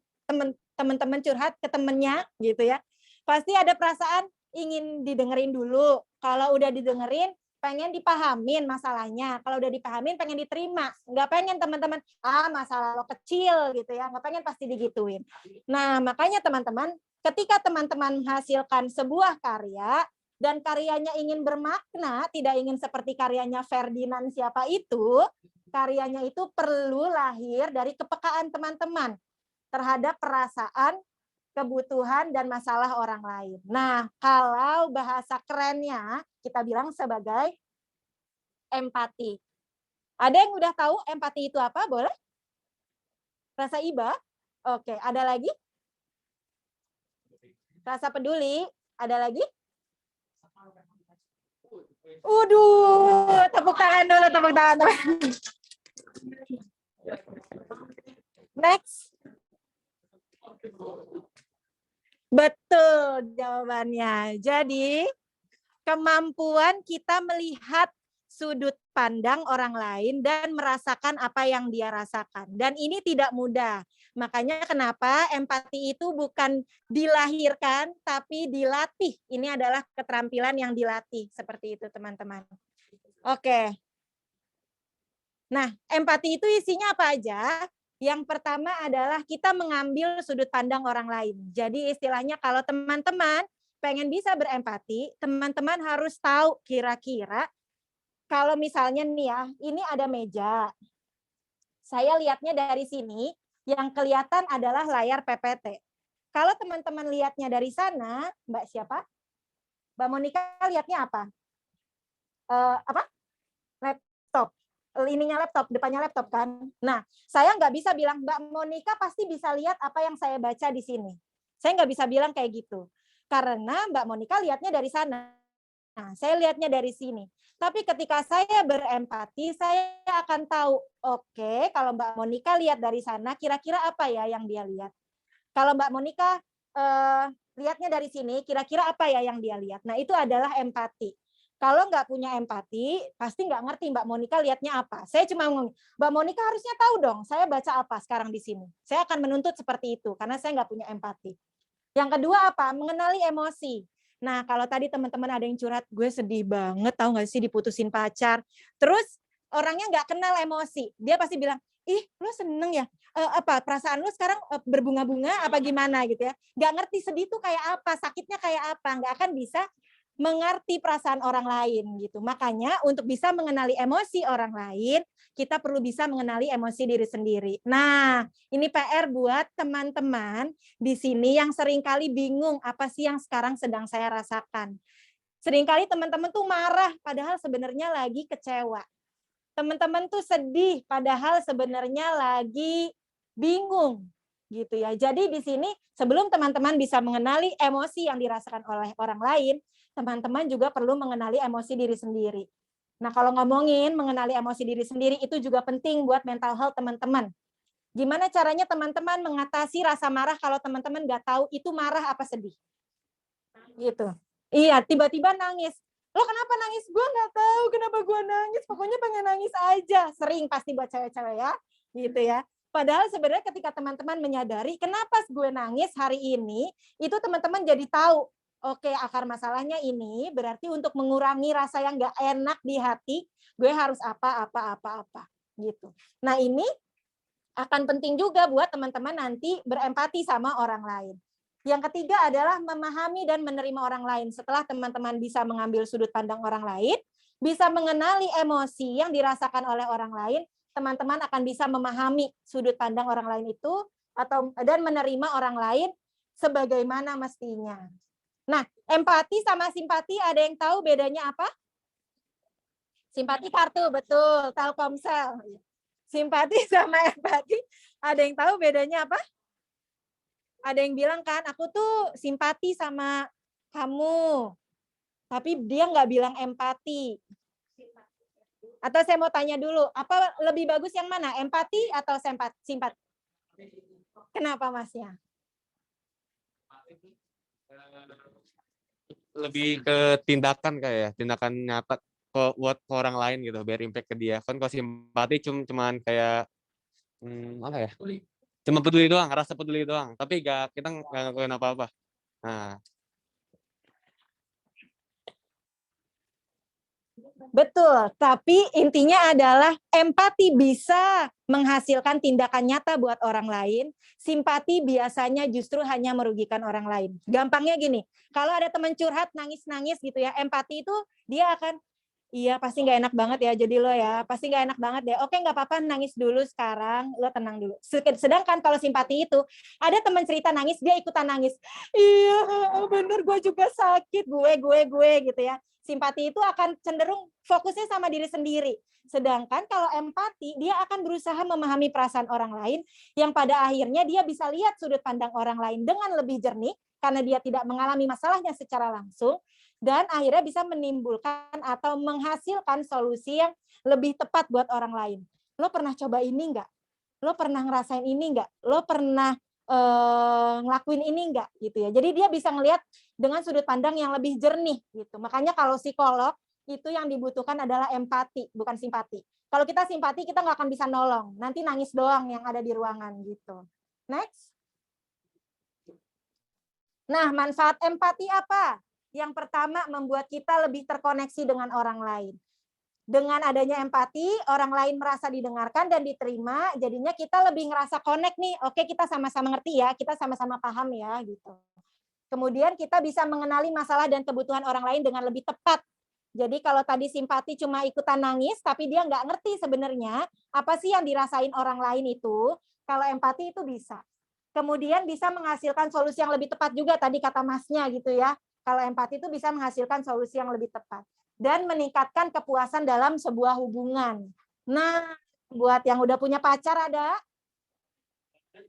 curhat ke temennya gitu ya. Pasti ada perasaan ingin didengerin dulu. Kalau udah didengerin, pengen dipahamin masalahnya. Kalau udah dipahamin, pengen diterima. Nggak pengen teman-teman, masalah lo kecil gitu ya. Nggak pengen pasti digituin. Nah, makanya teman-teman, ketika teman-teman menghasilkan sebuah karya, dan karyanya ingin bermakna, tidak ingin seperti karyanya Ferdinand siapa itu, karyanya itu perlu lahir dari kepekaan teman-teman terhadap perasaan, kebutuhan, dan masalah orang lain. Nah, kalau bahasa kerennya, kita bilang sebagai empati. Ada yang udah tahu empati itu apa? Boleh? Rasa iba? Oke, ada lagi? Rasa peduli? Ada lagi? Tepuk tangan dulu, tepuk tangan. Next. Betul jawabannya. Jadi, kemampuan kita melihat sudut pandang orang lain dan merasakan apa yang dia rasakan. Dan ini tidak mudah. Makanya kenapa empati itu bukan dilahirkan, tapi dilatih. Ini adalah keterampilan yang dilatih. Seperti itu, teman-teman. Oke. Nah, empati itu isinya apa aja? Yang pertama adalah kita mengambil sudut pandang orang lain. Jadi istilahnya kalau teman-teman pengen bisa berempati, teman-teman harus tahu kira-kira kalau misalnya nih ya, ini ada meja. Saya lihatnya dari sini, yang kelihatan adalah layar PPT. Kalau teman-teman lihatnya dari sana, Mbak siapa? Mbak Monika lihatnya apa? Laptop. Ininya laptop, depannya laptop kan. Nah, saya nggak bisa bilang, Mbak Monika pasti bisa lihat apa yang saya baca di sini. Saya nggak bisa bilang kayak gitu. Karena Mbak Monika lihatnya dari sana. Nah, saya lihatnya dari sini. Tapi ketika saya berempati, saya akan tahu, oke, kalau Mbak Monika lihat dari sana, kira-kira apa ya yang dia lihat? Kalau Mbak Monika lihatnya dari sini, kira-kira apa ya yang dia lihat? Nah, itu adalah empati. Kalau nggak punya empati, pasti nggak ngerti Mbak Monica lihatnya apa. Saya cuma ngomong, Mbak Monica harusnya tahu dong, saya baca apa sekarang di sini. Saya akan menuntut seperti itu, karena saya nggak punya empati. Yang kedua apa? Mengenali emosi. Nah, kalau tadi teman-teman ada yang curhat, gue sedih banget, tahu nggak sih diputusin pacar. Terus orangnya nggak kenal emosi. Dia pasti bilang, ih lo seneng ya? Apa perasaan lo sekarang berbunga-bunga apa gimana gitu ya? Nggak ngerti sedih tuh kayak apa, sakitnya kayak apa. Nggak akan bisa mengerti perasaan orang lain gitu. Makanya untuk bisa mengenali emosi orang lain, kita perlu bisa mengenali emosi diri sendiri. Nah, ini PR buat teman-teman di sini yang seringkali bingung apa sih yang sekarang sedang saya rasakan. Seringkali teman-teman tuh marah padahal sebenarnya lagi kecewa. Teman-teman tuh sedih padahal sebenarnya lagi bingung gitu ya. Jadi di sini sebelum teman-teman bisa mengenali emosi yang dirasakan oleh orang lain, teman-teman juga perlu mengenali emosi diri sendiri. Nah, kalau ngomongin mengenali emosi diri sendiri itu juga penting buat mental health teman-teman. Gimana caranya teman-teman mengatasi rasa marah kalau teman-teman nggak tahu itu marah apa sedih? Gitu. Iya, tiba-tiba nangis. Lo kenapa nangis? Gue nggak tahu kenapa gue nangis. Pokoknya pengen nangis aja. Sering pasti buat cewek-cewek ya. Gitu ya. Padahal sebenarnya ketika teman-teman menyadari kenapa gue nangis hari ini, itu teman-teman jadi tahu. Oke, akar masalahnya ini berarti untuk mengurangi rasa yang nggak enak di hati, gue harus apa gitu. Nah ini akan penting juga buat teman-teman nanti berempati sama orang lain. Yang ketiga adalah memahami dan menerima orang lain. Setelah teman-teman bisa mengambil sudut pandang orang lain, bisa mengenali emosi yang dirasakan oleh orang lain, teman-teman akan bisa memahami sudut pandang orang lain itu dan menerima orang lain sebagaimana mestinya. Nah, empati sama simpati ada yang tahu bedanya apa? Simpati kartu, betul, Telkomsel. Simpati sama empati, ada yang tahu bedanya apa? Ada yang bilang kan, aku tuh simpati sama kamu, tapi dia nggak bilang empati. Atau saya mau tanya dulu, apa lebih bagus yang mana, empati atau simpati? Kenapa Masnya? Lebih ke tindakan kayak tindakan nyata buat ke orang lain gitu biar impact ke dia. Kan kalau simpati cuman kayak apa ya, cuma peduli doang, rasa peduli doang, tapi kita nggak ngelakuin apa-apa. Nah, betul, tapi intinya adalah empati bisa menghasilkan tindakan nyata buat orang lain, simpati biasanya justru hanya merugikan orang lain. Gampangnya gini, kalau ada teman curhat nangis-nangis gitu ya, empati itu dia akan, iya pasti nggak enak banget ya jadi lo ya, pasti nggak enak banget deh. Oke nggak apa-apa nangis dulu sekarang, lo tenang dulu. Sedangkan kalau simpati itu, ada teman cerita nangis, dia ikutan nangis. Iya bener gue juga sakit, gue gitu ya. Simpati itu akan cenderung fokusnya sama diri sendiri. Sedangkan kalau empati, dia akan berusaha memahami perasaan orang lain yang pada akhirnya dia bisa lihat sudut pandang orang lain dengan lebih jernih karena dia tidak mengalami masalahnya secara langsung dan akhirnya bisa menimbulkan atau menghasilkan solusi yang lebih tepat buat orang lain. Lo pernah coba ini enggak? Lo pernah ngerasain ini enggak? Lo pernah ngelakuin ini enggak gitu ya. Jadi dia bisa ngelihat dengan sudut pandang yang lebih jernih gitu. Makanya kalau psikolog itu yang dibutuhkan adalah empati, bukan simpati. Kalau kita simpati kita nggak akan bisa nolong. Nanti nangis doang yang ada di ruangan gitu. Next. Nah, manfaat empati apa? Yang pertama membuat kita lebih terkoneksi dengan orang lain. Dengan adanya empati, orang lain merasa didengarkan dan diterima, jadinya kita lebih ngerasa connect nih. Oke, kita sama-sama ngerti ya, kita sama-sama paham ya gitu. Kemudian kita bisa mengenali masalah dan kebutuhan orang lain dengan lebih tepat. Jadi kalau tadi simpati cuma ikutan nangis, tapi dia nggak ngerti sebenarnya apa sih yang dirasain orang lain itu, kalau empati itu bisa. Kemudian bisa menghasilkan solusi yang lebih tepat juga, tadi kata Masnya gitu ya. Kalau empati itu bisa menghasilkan solusi yang lebih tepat. Dan meningkatkan kepuasan dalam sebuah hubungan. Nah, buat yang udah punya pacar ada?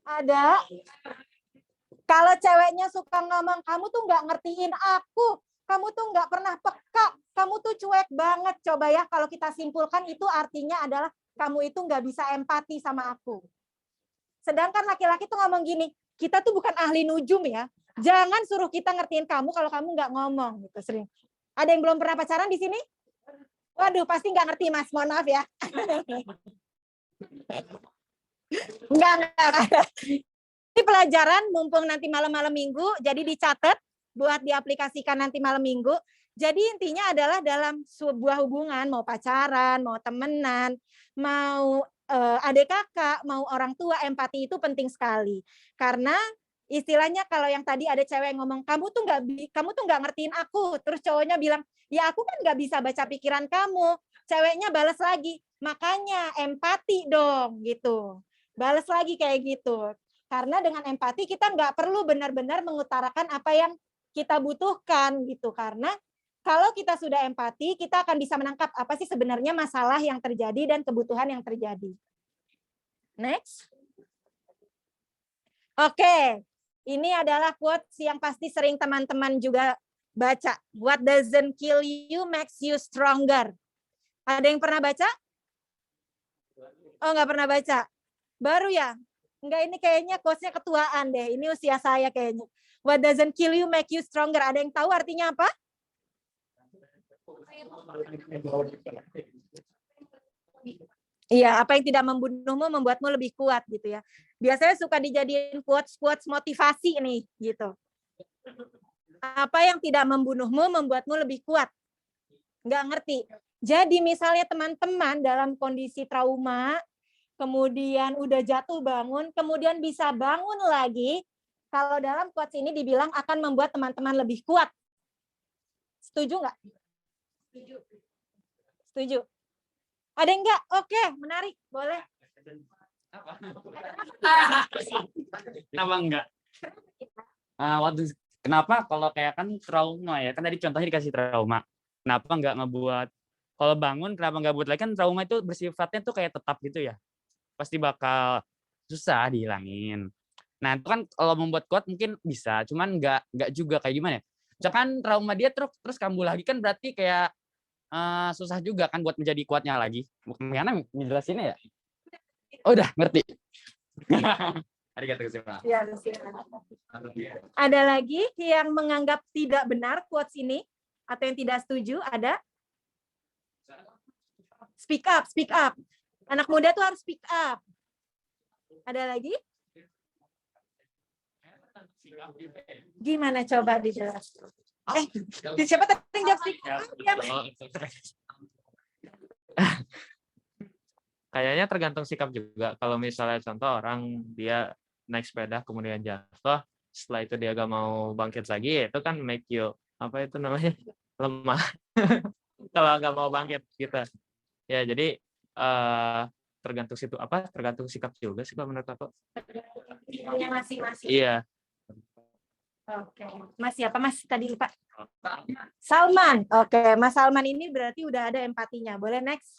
Ada. Kalau ceweknya suka ngomong, kamu tuh nggak ngertiin aku, kamu tuh nggak pernah peka, kamu tuh cuek banget. Coba ya, kalau kita simpulkan itu artinya adalah kamu itu nggak bisa empati sama aku. Sedangkan laki-laki tuh ngomong gini, kita tuh bukan ahli nujum ya, jangan suruh kita ngertiin kamu kalau kamu nggak ngomong gitu sering. Ada yang belum pernah pacaran di sini? Waduh, pasti nggak ngerti Mas, mohon maaf ya. Enggak. Ini pelajaran mumpung nanti malam-malam minggu, jadi dicatat buat diaplikasikan nanti malam minggu. Jadi intinya adalah dalam sebuah hubungan, mau pacaran, mau temenan, mau adik kakak, mau orang tua, empati itu penting sekali. Karena istilahnya kalau yang tadi ada cewek yang ngomong, kamu tuh nggak ngertiin aku, terus cowoknya bilang, ya aku kan nggak bisa baca pikiran kamu. Ceweknya balas lagi, makanya empati dong gitu. Balas lagi kayak gitu. Karena dengan empati kita nggak perlu benar-benar mengutarakan apa yang kita butuhkan gitu. Karena kalau kita sudah empati, kita akan bisa menangkap apa sih sebenarnya masalah yang terjadi dan kebutuhan yang terjadi. Next. Oke, ini adalah quotes yang pasti sering teman-teman juga baca. What doesn't kill you makes you stronger. Ada yang pernah baca? Oh, nggak pernah baca. Baru ya? Enggak, ini kayaknya quotes-nya ketuaan deh. Ini usia saya kayaknya. What doesn't kill you make you stronger. Ada yang tahu artinya apa? Iya, apa yang tidak membunuhmu membuatmu lebih kuat gitu ya. Biasanya suka dijadiin quotes-quotes motivasi nih gitu. Apa yang tidak membunuhmu membuatmu lebih kuat. Nggak ngerti. Jadi misalnya teman-teman dalam kondisi trauma, kemudian udah jatuh bangun, kemudian bisa bangun lagi, kalau dalam quotes ini dibilang akan membuat teman-teman lebih kuat. Setuju nggak? Setuju. Ada yang enggak? Oke, menarik. Boleh. Kenapa enggak? Kenapa kalau kayak kan trauma ya, kan tadi contohnya dikasih trauma. Kenapa enggak ngebuat, kalau bangun kenapa enggak buat lagi, kan trauma itu bersifatnya tuh kayak tetap gitu ya. Pasti bakal susah dihilangin. Nah, itu kan kalau membuat kuat mungkin bisa, cuman enggak juga kayak gimana ya. Misalkan trauma dia terus kambuh lagi kan berarti kayak susah juga kan buat menjadi kuatnya lagi. Gimana menjelasinnya ya? Oh, udah ngerti. Ada lagi yang menganggap tidak benar quotes ini atau yang tidak setuju? Ada? Speak up, speak up. Anak muda tuh harus speak up. Ada lagi? Gimana coba dijelaskan? Siapa tadi yang jawab speak up? Kayaknya tergantung sikap juga. Kalau misalnya contoh orang dia naik sepeda kemudian jatuh, setelah itu dia gak mau bangkit lagi, itu kan make you apa itu namanya lemah. Kalau nggak mau bangkit gitu. Ya jadi tergantung sikap juga sih kalau menurut aku. Masing-masing. Iya. Oke, Mas siapa Mas tadi lupa? Salman. Oke, Mas Salman ini berarti udah ada empatinya. Boleh next?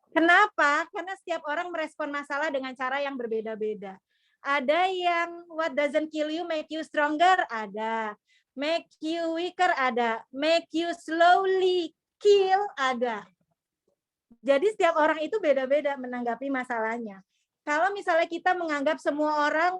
Kenapa? Karena setiap orang merespon masalah dengan cara yang berbeda-beda. Ada yang what doesn't kill you make you stronger, ada. Make you weaker, ada. Make you slowly kill, ada. Jadi setiap orang itu beda-beda menanggapi masalahnya. Kalau misalnya kita menganggap semua orang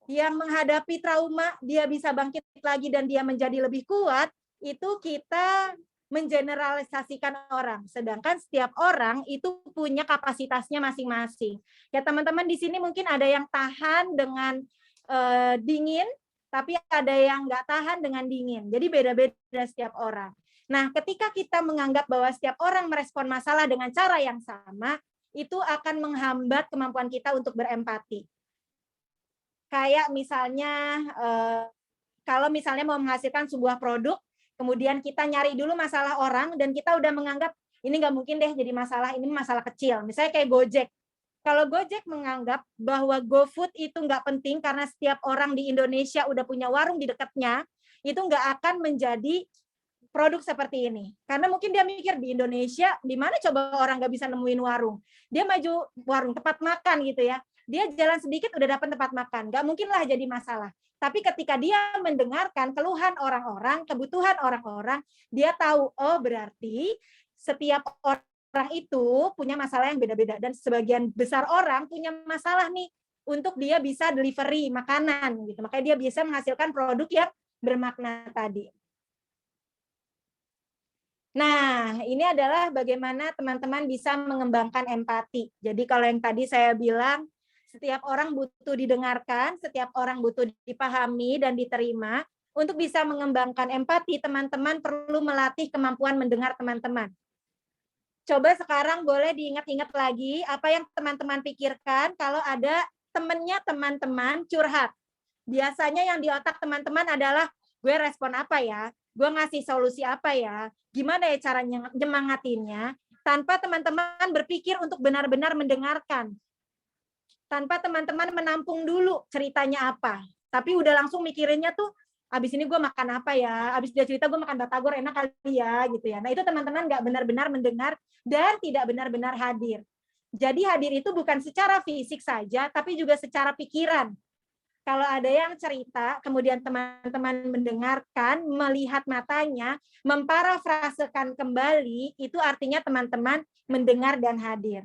yang menghadapi trauma, dia bisa bangkit lagi dan dia menjadi lebih kuat, itu kita mengeneralisasikan orang. Sedangkan setiap orang itu punya kapasitasnya masing-masing. Ya teman-teman di sini mungkin ada yang tahan dengan dingin, tapi ada yang nggak tahan dengan dingin. Jadi beda-beda setiap orang. Nah, ketika kita menganggap bahwa setiap orang merespon masalah dengan cara yang sama, itu akan menghambat kemampuan kita untuk berempati. Kayak misalnya, kalau misalnya mau menghasilkan sebuah produk, kemudian kita nyari dulu masalah orang, dan kita udah menganggap, ini nggak mungkin deh jadi masalah, ini masalah kecil. Misalnya kayak Gojek. Kalau Gojek menganggap bahwa GoFood itu nggak penting, karena setiap orang di Indonesia udah punya warung di dekatnya, itu nggak akan menjadi produk seperti ini. Karena mungkin dia mikir di Indonesia, di mana coba orang nggak bisa nemuin warung. Dia maju warung, tempat makan gitu ya. Dia jalan sedikit udah dapat tempat makan. Nggak mungkin lah jadi masalah. Tapi ketika dia mendengarkan keluhan orang-orang, kebutuhan orang-orang, dia tahu, oh berarti setiap orang itu punya masalah yang beda-beda. Dan sebagian besar orang punya masalah nih untuk dia bisa delivery makanan. Gitu. Makanya dia bisa menghasilkan produk yang bermakna tadi. Nah, ini adalah bagaimana teman-teman bisa mengembangkan empati. Jadi kalau yang tadi saya bilang, setiap orang butuh didengarkan, setiap orang butuh dipahami dan diterima. Untuk bisa mengembangkan empati, teman-teman perlu melatih kemampuan mendengar teman-teman. Coba sekarang boleh diingat-ingat lagi apa yang teman-teman pikirkan kalau ada temennya teman-teman curhat. Biasanya yang di otak teman-teman adalah, gue respon apa ya? Gue ngasih solusi apa ya? Gimana ya cara nyemangatinnya? Tanpa teman-teman berpikir untuk benar-benar mendengarkan. Tanpa teman-teman menampung dulu ceritanya apa. Tapi udah langsung mikirinnya tuh, abis ini gue makan apa ya? Abis dia cerita gue makan batagor enak kali ya, gitu ya. Nah itu teman-teman nggak benar-benar mendengar dan tidak benar-benar hadir. Jadi hadir itu bukan secara fisik saja, tapi juga secara pikiran. Kalau ada yang cerita, kemudian teman-teman mendengarkan, melihat matanya, memparafrasekan kembali, itu artinya teman-teman mendengar dan hadir.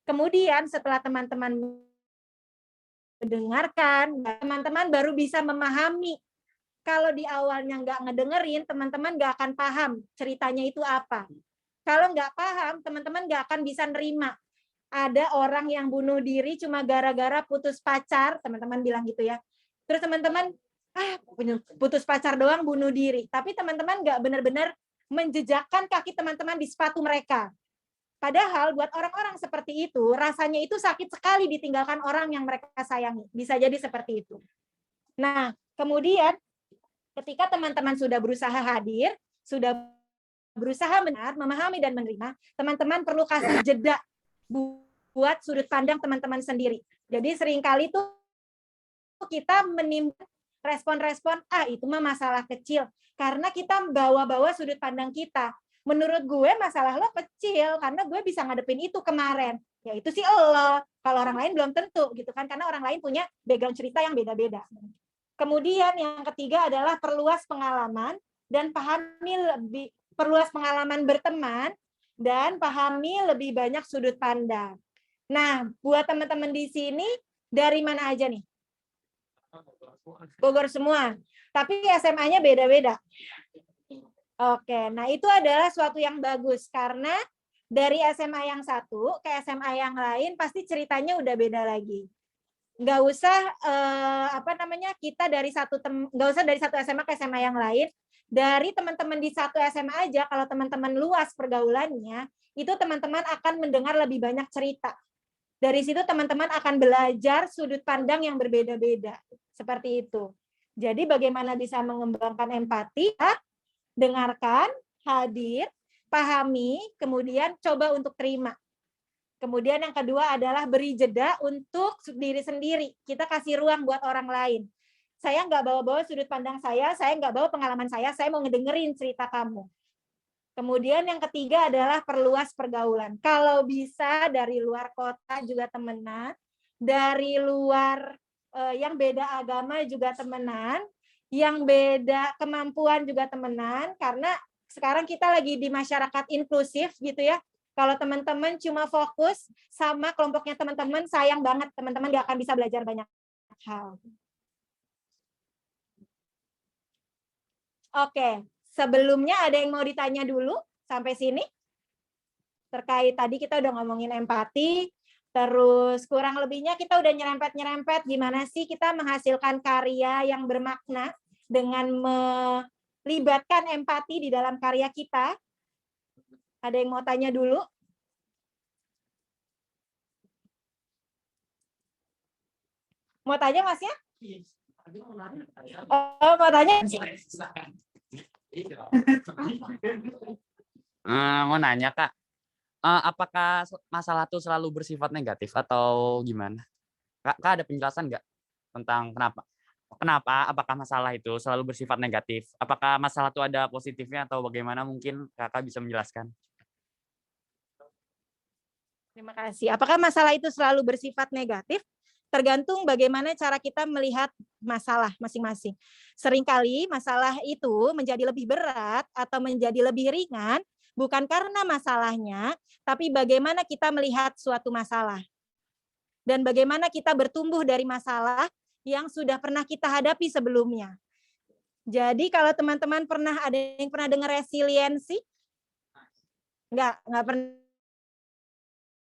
Kemudian setelah teman-teman mendengarkan, teman-teman baru bisa memahami. Kalau di awalnya nggak ngedengerin, teman-teman nggak akan paham ceritanya itu apa. Kalau nggak paham, teman-teman nggak akan bisa nerima. Ada orang yang bunuh diri cuma gara-gara putus pacar, teman-teman bilang gitu ya. Terus teman-teman, putus pacar doang bunuh diri. Tapi teman-teman nggak benar-benar menjejakkan kaki teman-teman di sepatu mereka. Padahal buat orang-orang seperti itu, rasanya itu sakit sekali ditinggalkan orang yang mereka sayangi. Bisa jadi seperti itu. Nah, kemudian ketika teman-teman sudah berusaha hadir, sudah berusaha benar, memahami dan menerima, teman-teman perlu kasih jeda buat sudut pandang teman-teman sendiri. Jadi seringkali tuh kita menimbulkan respon-respon, itu mah masalah kecil. Karena kita bawa-bawa sudut pandang kita. Menurut gue masalah lo kecil, karena gue bisa ngadepin itu kemarin. Ya itu sih lo. Kalau orang lain belum tentu, gitu kan? Karena orang lain punya background cerita yang beda-beda. Kemudian yang ketiga adalah perluas pengalaman dan perluas pengalaman berteman dan pahami lebih banyak sudut pandang. Nah, buat teman-teman di sini dari mana aja nih? Bogor semua. Tapi SMA-nya beda-beda. Oke, nah itu adalah suatu yang bagus karena dari SMA yang satu ke SMA yang lain pasti ceritanya udah beda lagi. Nggak usah kita dari nggak usah dari satu SMA ke SMA yang lain, dari teman-teman di satu SMA aja, kalau teman-teman luas pergaulannya, itu teman-teman akan mendengar lebih banyak cerita. Dari situ teman-teman akan belajar sudut pandang yang berbeda-beda, seperti itu. Jadi bagaimana bisa mengembangkan empati? Dengarkan, hadir, pahami, kemudian coba untuk terima. Kemudian yang kedua adalah beri jeda untuk diri sendiri. Kita kasih ruang buat orang lain. Saya nggak bawa-bawa sudut pandang saya nggak bawa pengalaman saya mau ngedengerin cerita kamu. Kemudian yang ketiga adalah perluas pergaulan. Kalau bisa dari luar kota juga temenan, dari luar yang beda agama juga temenan, yang beda kemampuan juga temenan, karena sekarang kita lagi di masyarakat inklusif gitu ya. Kalau teman-teman cuma fokus sama kelompoknya teman-teman, sayang banget teman-teman nggak akan bisa belajar banyak hal. Oke, sebelumnya ada yang mau ditanya dulu sampai sini? Terkait tadi kita udah ngomongin empati, terus kurang lebihnya kita udah nyerempet-nyerempet gimana sih kita menghasilkan karya yang bermakna dengan melibatkan empati di dalam karya kita. Ada yang mau tanya dulu? Mau tanya Masnya? Oh, mau tanya? Mau nanya Kak, apakah masalah itu selalu bersifat negatif atau gimana? Kak ada penjelasan nggak tentang kenapa? Apakah masalah itu selalu bersifat negatif? Apakah masalah itu ada positifnya atau bagaimana? Mungkin Kakak bisa menjelaskan. Terima kasih. Apakah masalah itu selalu bersifat negatif? Tergantung bagaimana cara kita melihat masalah masing-masing. Seringkali masalah itu menjadi lebih berat atau menjadi lebih ringan bukan karena masalahnya, tapi bagaimana kita melihat suatu masalah. Dan bagaimana kita bertumbuh dari masalah yang sudah pernah kita hadapi sebelumnya. Jadi kalau teman-teman ada yang pernah dengar resiliensi? Nggak pernah.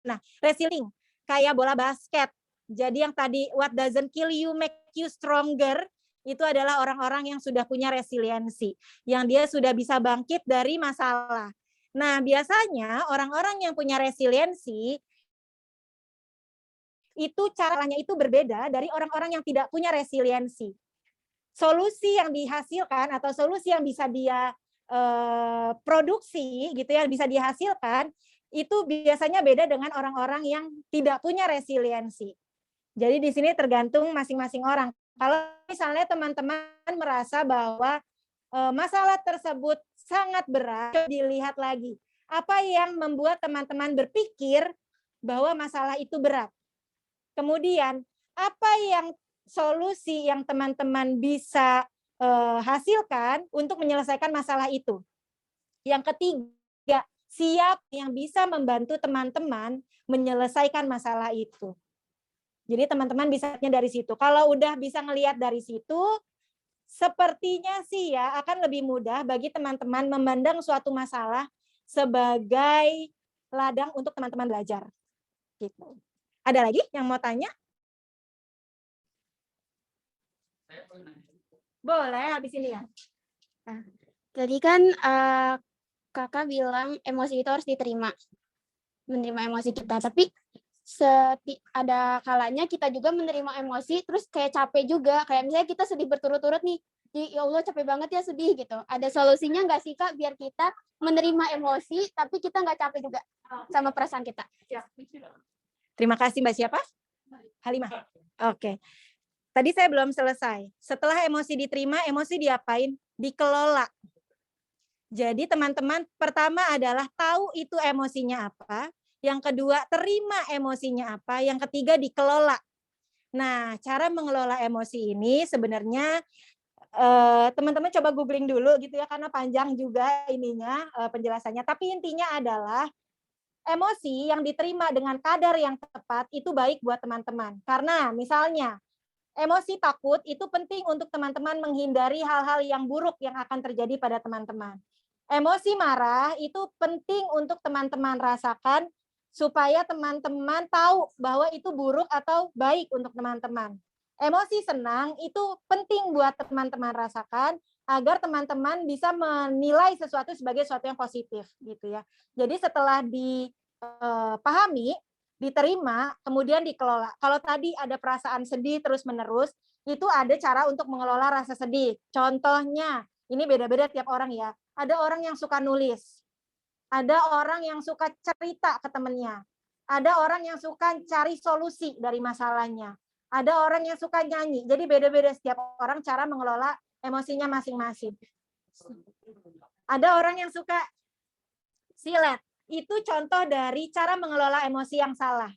Nah, resilient kayak bola basket. Jadi yang tadi what doesn't kill you make you stronger itu adalah orang-orang yang sudah punya resiliensi, yang dia sudah bisa bangkit dari masalah. Nah, biasanya orang-orang yang punya resiliensi itu caranya itu berbeda dari orang-orang yang tidak punya resiliensi. Solusi yang dihasilkan atau solusi yang bisa dia produksi gitu ya, bisa dihasilkan itu biasanya beda dengan orang-orang yang tidak punya resiliensi. Jadi di sini tergantung masing-masing orang. Kalau misalnya teman-teman merasa bahwa masalah tersebut sangat berat, dilihat lagi apa yang membuat teman-teman berpikir bahwa masalah itu berat. Kemudian apa yang solusi yang teman-teman bisa hasilkan untuk menyelesaikan masalah itu. Yang ketiga, siap yang bisa membantu teman-teman menyelesaikan masalah itu. Jadi teman-teman bisanya dari situ. Kalau udah bisa ngelihat dari situ, sepertinya sih ya akan lebih mudah bagi teman-teman memandang suatu masalah sebagai ladang untuk teman-teman belajar. Gitu. Ada lagi yang mau tanya? Boleh, habis ini ya. Nah, tadi kan kakak bilang emosi itu harus diterima, menerima emosi kita. Tapi ada kalanya kita juga menerima emosi, terus kayak capek juga. Kayak misalnya kita sedih berturut-turut nih, ya Allah capek banget ya sedih gitu. Ada solusinya nggak sih Kak biar kita menerima emosi, tapi kita nggak capek juga sama perasaan kita? Terima kasih Mbak siapa? Halimah. Oke. Tadi saya belum selesai. Setelah emosi diterima, emosi diapain? Dikelola. Jadi teman-teman, pertama adalah tahu itu emosinya apa. Yang kedua, terima emosinya apa. Yang ketiga, dikelola. Nah, cara mengelola emosi ini sebenarnya teman-teman coba googling dulu gitu ya, karena panjang juga ininya penjelasannya. Tapi intinya adalah emosi yang diterima dengan kadar yang tepat itu baik buat teman-teman. Karena misalnya, emosi takut itu penting untuk teman-teman menghindari hal-hal yang buruk yang akan terjadi pada teman-teman. Emosi marah itu penting untuk teman-teman rasakan supaya teman-teman tahu bahwa itu buruk atau baik untuk teman-teman. Emosi senang itu penting buat teman-teman rasakan agar teman-teman bisa menilai sesuatu sebagai sesuatu yang positif gitu ya. Jadi setelah dipahami, diterima, kemudian dikelola. Kalau tadi ada perasaan sedih terus-menerus, itu ada cara untuk mengelola rasa sedih. Contohnya, ini beda-beda tiap orang ya. Ada orang yang suka nulis. Ada orang yang suka cerita ke temennya. Ada orang yang suka cari solusi dari masalahnya. Ada orang yang suka nyanyi. Jadi beda-beda setiap orang cara mengelola emosinya masing-masing. Ada orang yang suka silat. Itu contoh dari cara mengelola emosi yang salah.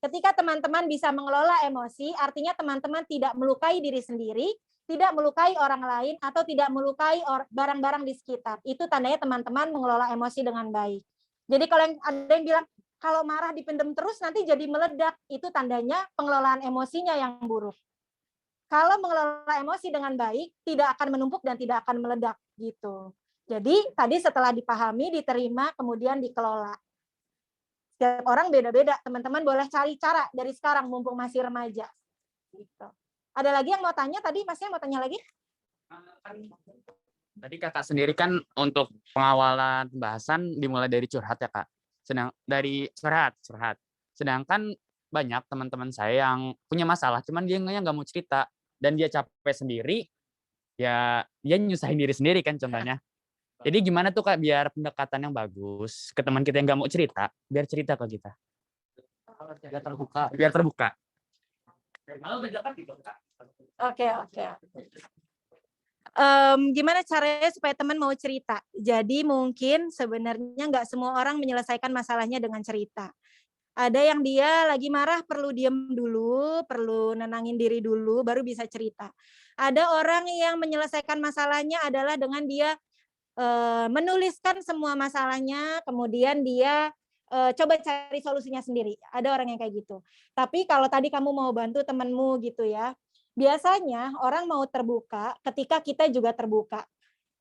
Ketika teman-teman bisa mengelola emosi, artinya teman-teman tidak melukai diri sendiri, tidak melukai orang lain, atau tidak melukai barang-barang di sekitar. Itu tandanya teman-teman mengelola emosi dengan baik. Jadi kalau ada yang bilang, kalau marah dipendam terus nanti jadi meledak, itu tandanya pengelolaan emosinya yang buruk. Kalau mengelola emosi dengan baik, tidak akan menumpuk dan tidak akan meledak gitu. Jadi tadi setelah dipahami, diterima, kemudian dikelola. Setiap orang beda-beda. Teman-teman boleh cari cara dari sekarang mumpung masih remaja. Gitu. Ada lagi yang mau tanya? Tadi Masnya mau tanya lagi? Tadi kakak sendiri kan untuk pengawalan pembahasan dimulai dari curhat ya kak. Dari curhat. Sedangkan banyak teman-teman saya yang punya masalah, cuman dia nggak mau cerita dan dia capek sendiri, ya dia nyusahin diri sendiri kan contohnya. Jadi gimana tuh kak biar pendekatan yang bagus ke teman kita yang nggak mau cerita, biar cerita ke kita. Biar terbuka. Oke. Gimana caranya supaya teman mau cerita? Jadi mungkin sebenarnya nggak semua orang menyelesaikan masalahnya dengan cerita. Ada yang dia lagi marah perlu diam dulu, perlu nenangin diri dulu, baru bisa cerita. Ada orang yang menyelesaikan masalahnya adalah dengan dia menuliskan semua masalahnya, kemudian dia coba cari solusinya sendiri. Ada orang yang kayak gitu. Tapi kalau tadi kamu mau bantu temanmu gitu ya, biasanya orang mau terbuka ketika kita juga terbuka.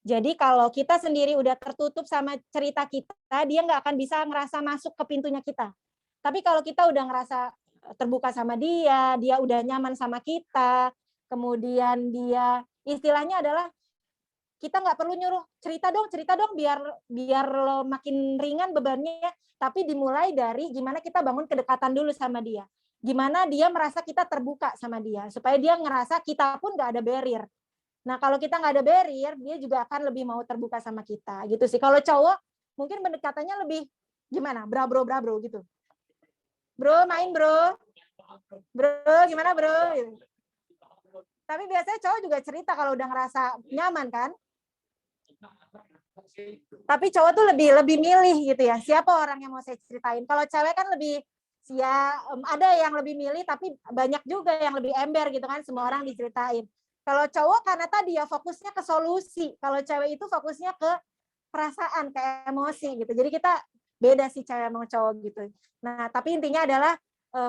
Jadi kalau kita sendiri udah tertutup sama cerita kita, dia nggak akan bisa ngerasa masuk ke pintunya kita. Tapi kalau kita udah ngerasa terbuka sama dia, dia udah nyaman sama kita, kemudian dia istilahnya adalah kita nggak perlu nyuruh cerita dong biar lo makin ringan bebannya, tapi dimulai dari gimana kita bangun kedekatan dulu sama dia. Gimana dia merasa kita terbuka sama dia, supaya dia ngerasa kita pun nggak ada barrier. Nah, kalau kita nggak ada barrier, dia juga akan lebih mau terbuka sama kita, gitu sih. Kalau cowok, mungkin pendekatannya lebih gimana? Bro gitu. Bro, main bro. Bro, gimana bro? Gitu. Tapi biasanya cowok juga cerita kalau udah ngerasa nyaman kan? Tapi cowok tuh lebih milih gitu ya. Siapa orang yang mau saya ceritain? Kalau cewek kan lebih ya ada yang lebih milih, tapi banyak juga yang lebih ember gitu kan. Semua orang diceritain. Kalau cowok karena tadi ya fokusnya ke solusi. Kalau cewek itu fokusnya ke perasaan, ke emosi gitu. Jadi kita beda sih cewek sama cowok gitu. Nah, tapi intinya adalah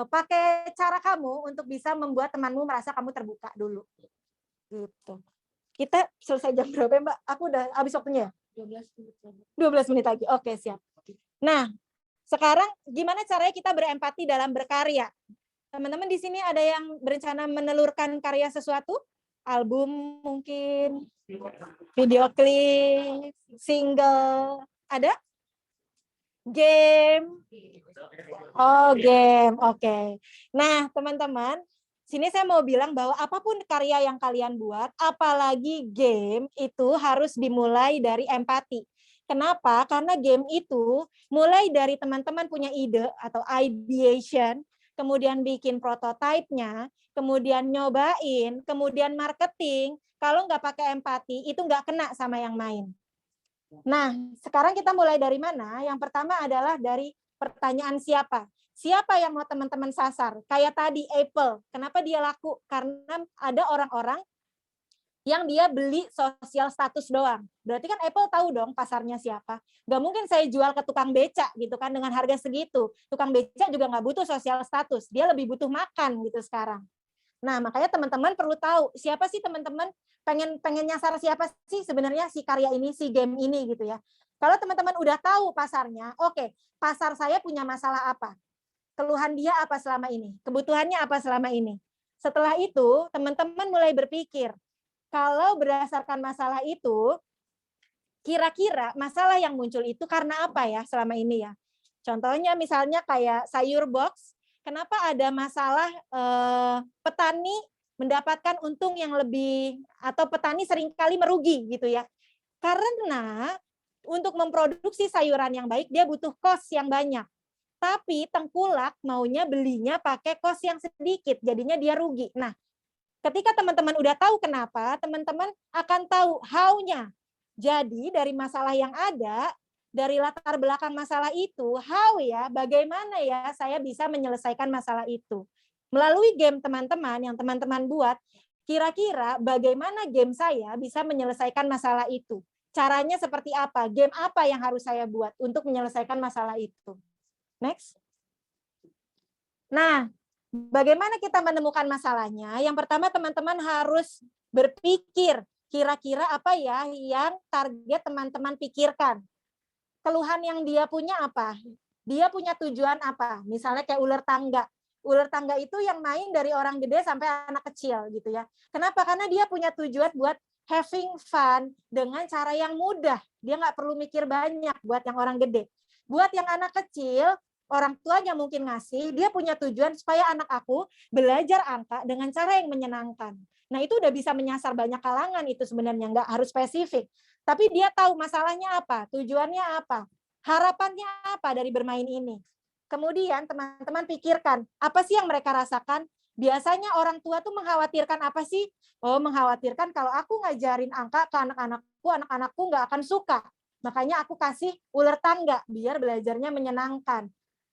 pakai cara kamu untuk bisa membuat temanmu merasa kamu terbuka dulu. Gitu. Kita selesai jam berapa, Mbak? Aku udah habis waktunya. 12 menit lagi. Oke, siap. Nah, sekarang gimana caranya kita berempati dalam berkarya? Teman-teman di sini ada yang berencana menelurkan karya sesuatu? Album mungkin, video klip, single, ada? Game? Oh, game. Oke. Nah, teman-teman, sini saya mau bilang bahwa apapun karya yang kalian buat, apalagi game, itu harus dimulai dari empati. Kenapa? Karena game itu mulai dari teman-teman punya ide atau ideation, kemudian bikin prototipenya, kemudian nyobain, kemudian marketing. Kalau nggak pakai empati, itu nggak kena sama yang main. Nah, sekarang kita mulai dari mana? Yang pertama adalah dari pertanyaan siapa. Siapa yang mau teman-teman sasar? Kayak tadi Apple, kenapa dia laku? Karena ada orang-orang yang dia beli sosial status doang. Berarti kan Apple tahu dong pasarnya siapa. Gak mungkin saya jual ke tukang becak gitu kan dengan harga segitu. Tukang becak juga nggak butuh sosial status. Dia lebih butuh makan gitu sekarang. Nah, makanya teman-teman perlu tahu siapa sih teman-teman pengen nyasar siapa sih sebenarnya si karya ini, si game ini gitu ya. Kalau teman-teman udah tahu pasarnya, oke, pasar saya punya masalah apa? Keluhan dia apa selama ini? Kebutuhannya apa selama ini? Setelah itu, teman-teman mulai berpikir, kalau berdasarkan masalah itu, kira-kira masalah yang muncul itu karena apa ya selama ini ya? Contohnya misalnya kayak sayur box, kenapa ada masalah petani mendapatkan untung yang lebih, atau petani seringkali merugi gitu ya? Karena untuk memproduksi sayuran yang baik, dia butuh cost yang banyak. Tapi tengkulak maunya belinya pakai cost yang sedikit, jadinya dia rugi. Nah, ketika teman-teman udah tahu kenapa, teman-teman akan tahu how-nya. Jadi dari masalah yang ada, dari latar belakang masalah itu, how ya, bagaimana ya saya bisa menyelesaikan masalah itu. Melalui game teman-teman yang teman-teman buat, kira-kira bagaimana game saya bisa menyelesaikan masalah itu. Caranya seperti apa, game apa yang harus saya buat untuk menyelesaikan masalah itu. Next. Nah, bagaimana kita menemukan masalahnya? Yang pertama teman-teman harus berpikir kira-kira apa ya yang target teman-teman pikirkan. Keluhan yang dia punya apa? Dia punya tujuan apa? Misalnya kayak ular tangga. Ular tangga itu yang main dari orang gede sampai anak kecil gitu ya. Kenapa? Karena dia punya tujuan buat having fun dengan cara yang mudah. Dia nggak perlu mikir banyak buat yang orang gede. Buat yang anak kecil, orang tuanya mungkin ngasih, dia punya tujuan supaya anak aku belajar angka dengan cara yang menyenangkan. Nah, itu udah bisa menyasar banyak kalangan itu sebenarnya, nggak harus spesifik. Tapi dia tahu masalahnya apa, tujuannya apa, harapannya apa dari bermain ini. Kemudian teman-teman pikirkan, apa sih yang mereka rasakan? Biasanya orang tua tuh mengkhawatirkan apa sih? Oh, mengkhawatirkan kalau aku ngajarin angka ke anak-anakku, anak-anakku nggak akan suka. Makanya aku kasih ular tangga, biar belajarnya menyenangkan.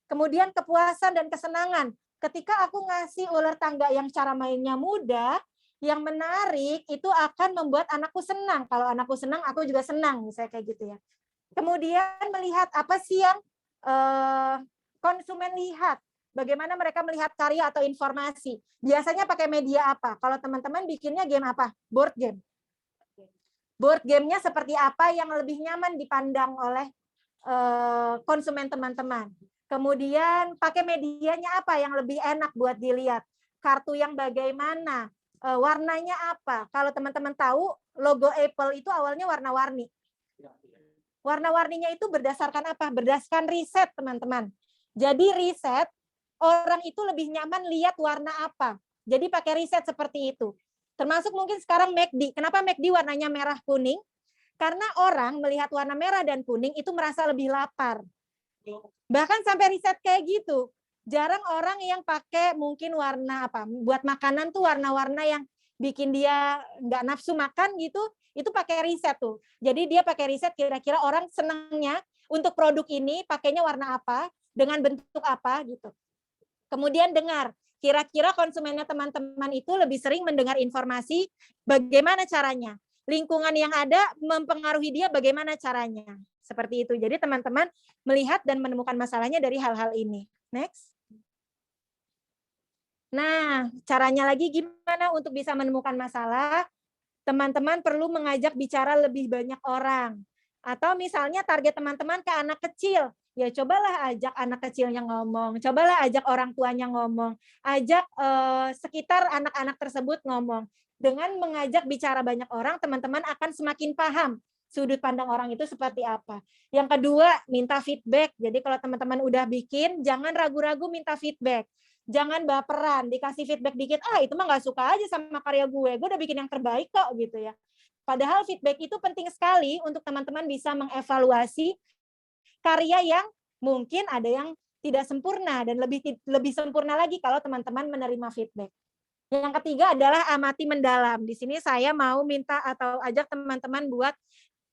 Kemudian kepuasan dan kesenangan. Ketika aku ngasih ular tangga yang cara mainnya mudah, yang menarik, itu akan membuat anakku senang. Kalau anakku senang, aku juga senang, misalnya kayak gitu ya. Kemudian melihat apa sih yang konsumen lihat. Bagaimana mereka melihat karya atau informasi. Biasanya pakai media apa? Kalau teman-teman bikinnya game apa? Board game. board game-nya seperti apa yang lebih nyaman dipandang oleh konsumen teman-teman. Kemudian pakai medianya apa yang lebih enak buat dilihat. Kartu yang bagaimana, warnanya apa. Kalau teman-teman tahu, logo Apple itu awalnya warna-warni. Warna-warninya itu berdasarkan apa? Berdasarkan riset, teman-teman. Jadi riset, orang itu lebih nyaman lihat warna apa. Jadi pakai riset seperti itu. Termasuk mungkin sekarang McD. Kenapa McD warnanya merah kuning? Karena orang melihat warna merah dan kuning itu merasa lebih lapar. Bahkan sampai riset kayak gitu. Jarang orang yang pakai mungkin warna apa, buat makanan tuh warna-warna yang bikin dia nggak nafsu makan gitu, itu pakai riset tuh. Jadi dia pakai riset kira-kira orang senangnya untuk produk ini pakainya warna apa, dengan bentuk apa gitu. Kemudian dengar, kira-kira konsumennya teman-teman itu lebih sering mendengar informasi bagaimana caranya. Lingkungan yang ada mempengaruhi dia bagaimana caranya. Seperti itu. Jadi teman-teman melihat dan menemukan masalahnya dari hal-hal ini. Next. Nah, caranya lagi gimana untuk bisa menemukan masalah? Teman-teman perlu mengajak bicara lebih banyak orang. Atau misalnya target teman-teman ke anak kecil. Ya cobalah ajak anak kecilnya ngomong. Cobalah ajak orang tuanya ngomong. Ajak sekitar anak-anak tersebut ngomong. Dengan mengajak bicara banyak orang, teman-teman akan semakin paham sudut pandang orang itu seperti apa. Yang kedua, minta feedback. Jadi kalau teman-teman udah bikin, jangan ragu-ragu minta feedback. Jangan baperan, dikasih feedback dikit, itu mah nggak suka aja sama karya gue udah bikin yang terbaik kok gitu ya. Padahal feedback itu penting sekali untuk teman-teman bisa mengevaluasi karya yang mungkin ada yang tidak sempurna dan lebih sempurna lagi kalau teman-teman menerima feedback. Yang ketiga adalah amati mendalam. Di sini saya mau minta atau ajak teman-teman buat,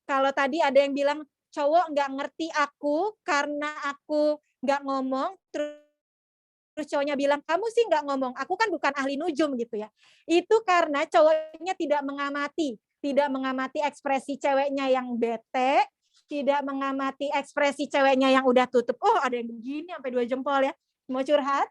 kalau tadi ada yang bilang cowok nggak ngerti aku karena aku nggak ngomong, terus cowoknya bilang kamu sih nggak ngomong, aku kan bukan ahli nujum gitu ya. Itu karena cowoknya tidak mengamati ekspresi ceweknya yang bete, tidak mengamati ekspresi ceweknya yang udah tutup. Oh ada yang begini sampai 2 jempol ya, mau curhat.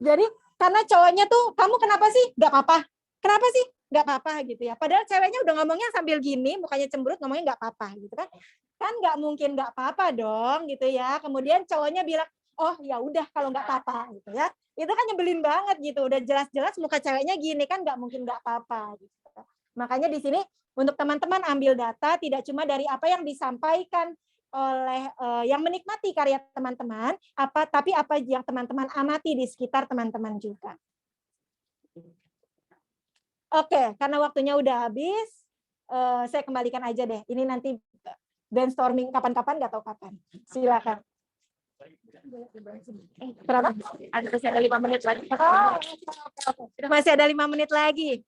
Jadi karena cowoknya tuh, kamu kenapa sih? Gak apa-apa. Kenapa sih? Gak apa-apa gitu ya. Padahal ceweknya udah ngomongnya sambil gini, mukanya cemberut, ngomongnya gak apa-apa gitu kan. Kan gak mungkin gak apa-apa dong gitu ya. Kemudian cowoknya bilang, oh ya udah kalau gak apa-apa gitu ya. Itu kan nyebelin banget gitu. Udah jelas-jelas muka ceweknya gini kan gak mungkin gak apa-apa gitu. Makanya di sini untuk teman-teman ambil data tidak cuma dari apa yang disampaikan oleh yang menikmati karya teman-teman, tapi apa yang teman-teman amati di sekitar teman-teman juga. Oke, karena waktunya udah habis, saya kembalikan aja deh. Ini nanti brainstorming kapan-kapan, nggak tahu kapan. Silakan. Berapa? Masih ada 5 menit lagi. Oh, masih ada 5 menit lagi.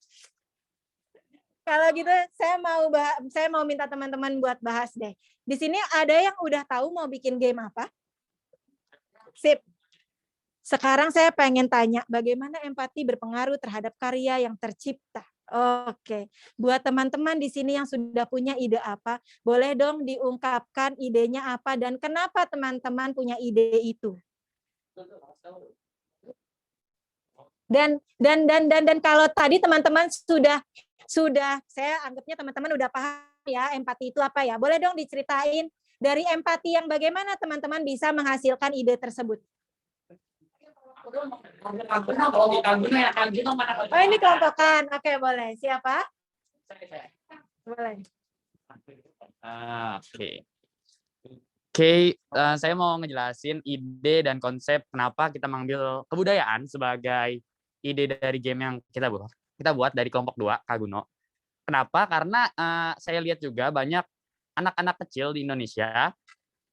Kalau gitu saya mau minta teman-teman buat bahas deh. Di sini ada yang udah tahu mau bikin game apa? Sip. Sekarang saya pengen tanya, bagaimana empati berpengaruh terhadap karya yang tercipta? Oke. Buat teman-teman di sini yang sudah punya ide apa, boleh dong diungkapkan idenya apa dan kenapa teman-teman punya ide itu? Dan kalau tadi teman-teman sudah saya anggapnya teman-teman udah paham ya empati itu apa ya. Boleh dong diceritain dari empati yang bagaimana teman-teman bisa menghasilkan ide tersebut. Oh ini kelompokan. Oke boleh. Siapa? Boleh. Oke, saya mau ngejelasin ide dan konsep kenapa kita mengambil kebudayaan sebagai ide dari game yang kita buat dari kelompok 2 Kaguno. Kenapa? Karena saya lihat juga banyak anak-anak kecil di Indonesia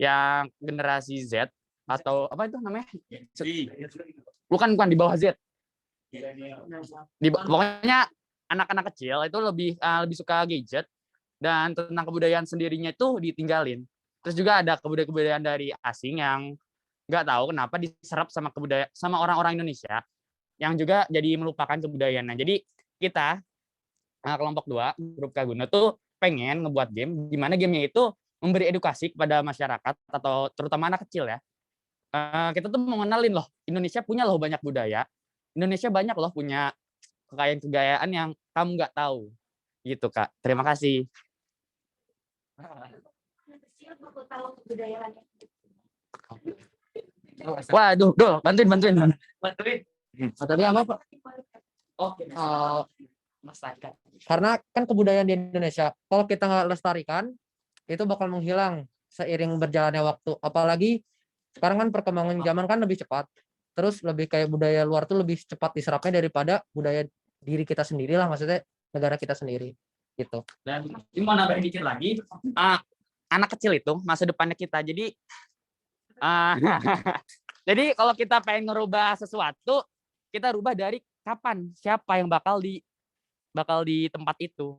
yang generasi Z atau apa itu namanya? Bukan di bawah Z. Pokoknya anak-anak kecil itu lebih suka gadget dan tentang kebudayaan sendirinya itu ditinggalin. Terus juga ada kebudayaan dari asing yang nggak tahu kenapa diserap sama orang-orang Indonesia yang juga jadi melupakan kebudayaannya. Jadi kita kelompok 2 grup Kaguno tuh pengen ngebuat game di mana gamenya itu memberi edukasi kepada masyarakat atau terutama anak kecil ya. Kita tuh mau ngenalin loh, Indonesia punya loh banyak budaya. Indonesia banyak loh punya kekayaan-kekayaan yang kamu nggak tahu. Gitu, Kak. Terima kasih. Waduh, bantuin. Tadi apa, Pak? Karena kan kebudayaan di Indonesia, kalau kita nggak lestarikan, itu bakal menghilang seiring berjalannya waktu. Apalagi sekarang kan perkembangan zaman kan lebih cepat. Terus lebih kayak budaya luar tuh lebih cepat diserapnya daripada budaya diri kita sendiri lah, maksudnya negara kita sendiri gitu. Dan ini mau nambahin dikit lagi, anak kecil itu masa depannya kita. Jadi jadi kalau kita pengen ngerubah sesuatu, kita rubah dari kapan, siapa yang bakal di tempat itu.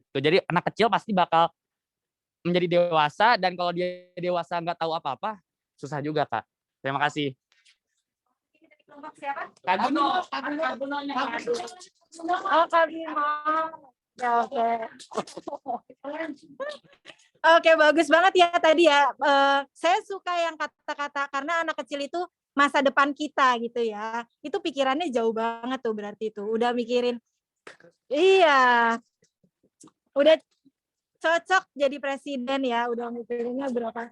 Tuh, jadi anak kecil pasti bakal menjadi dewasa, dan kalau dia dewasa nggak tahu apa-apa, susah juga, Kak. Terima kasih. Kak Guno. Oh, Kak Bima. Ya, oke. Oke, bagus banget ya tadi ya. Saya suka yang kata-kata, karena anak kecil itu masa depan kita gitu ya. Itu pikirannya jauh banget tuh berarti itu. Udah mikirin, iya. Udah cocok jadi presiden ya. Udah mikirinnya berapa.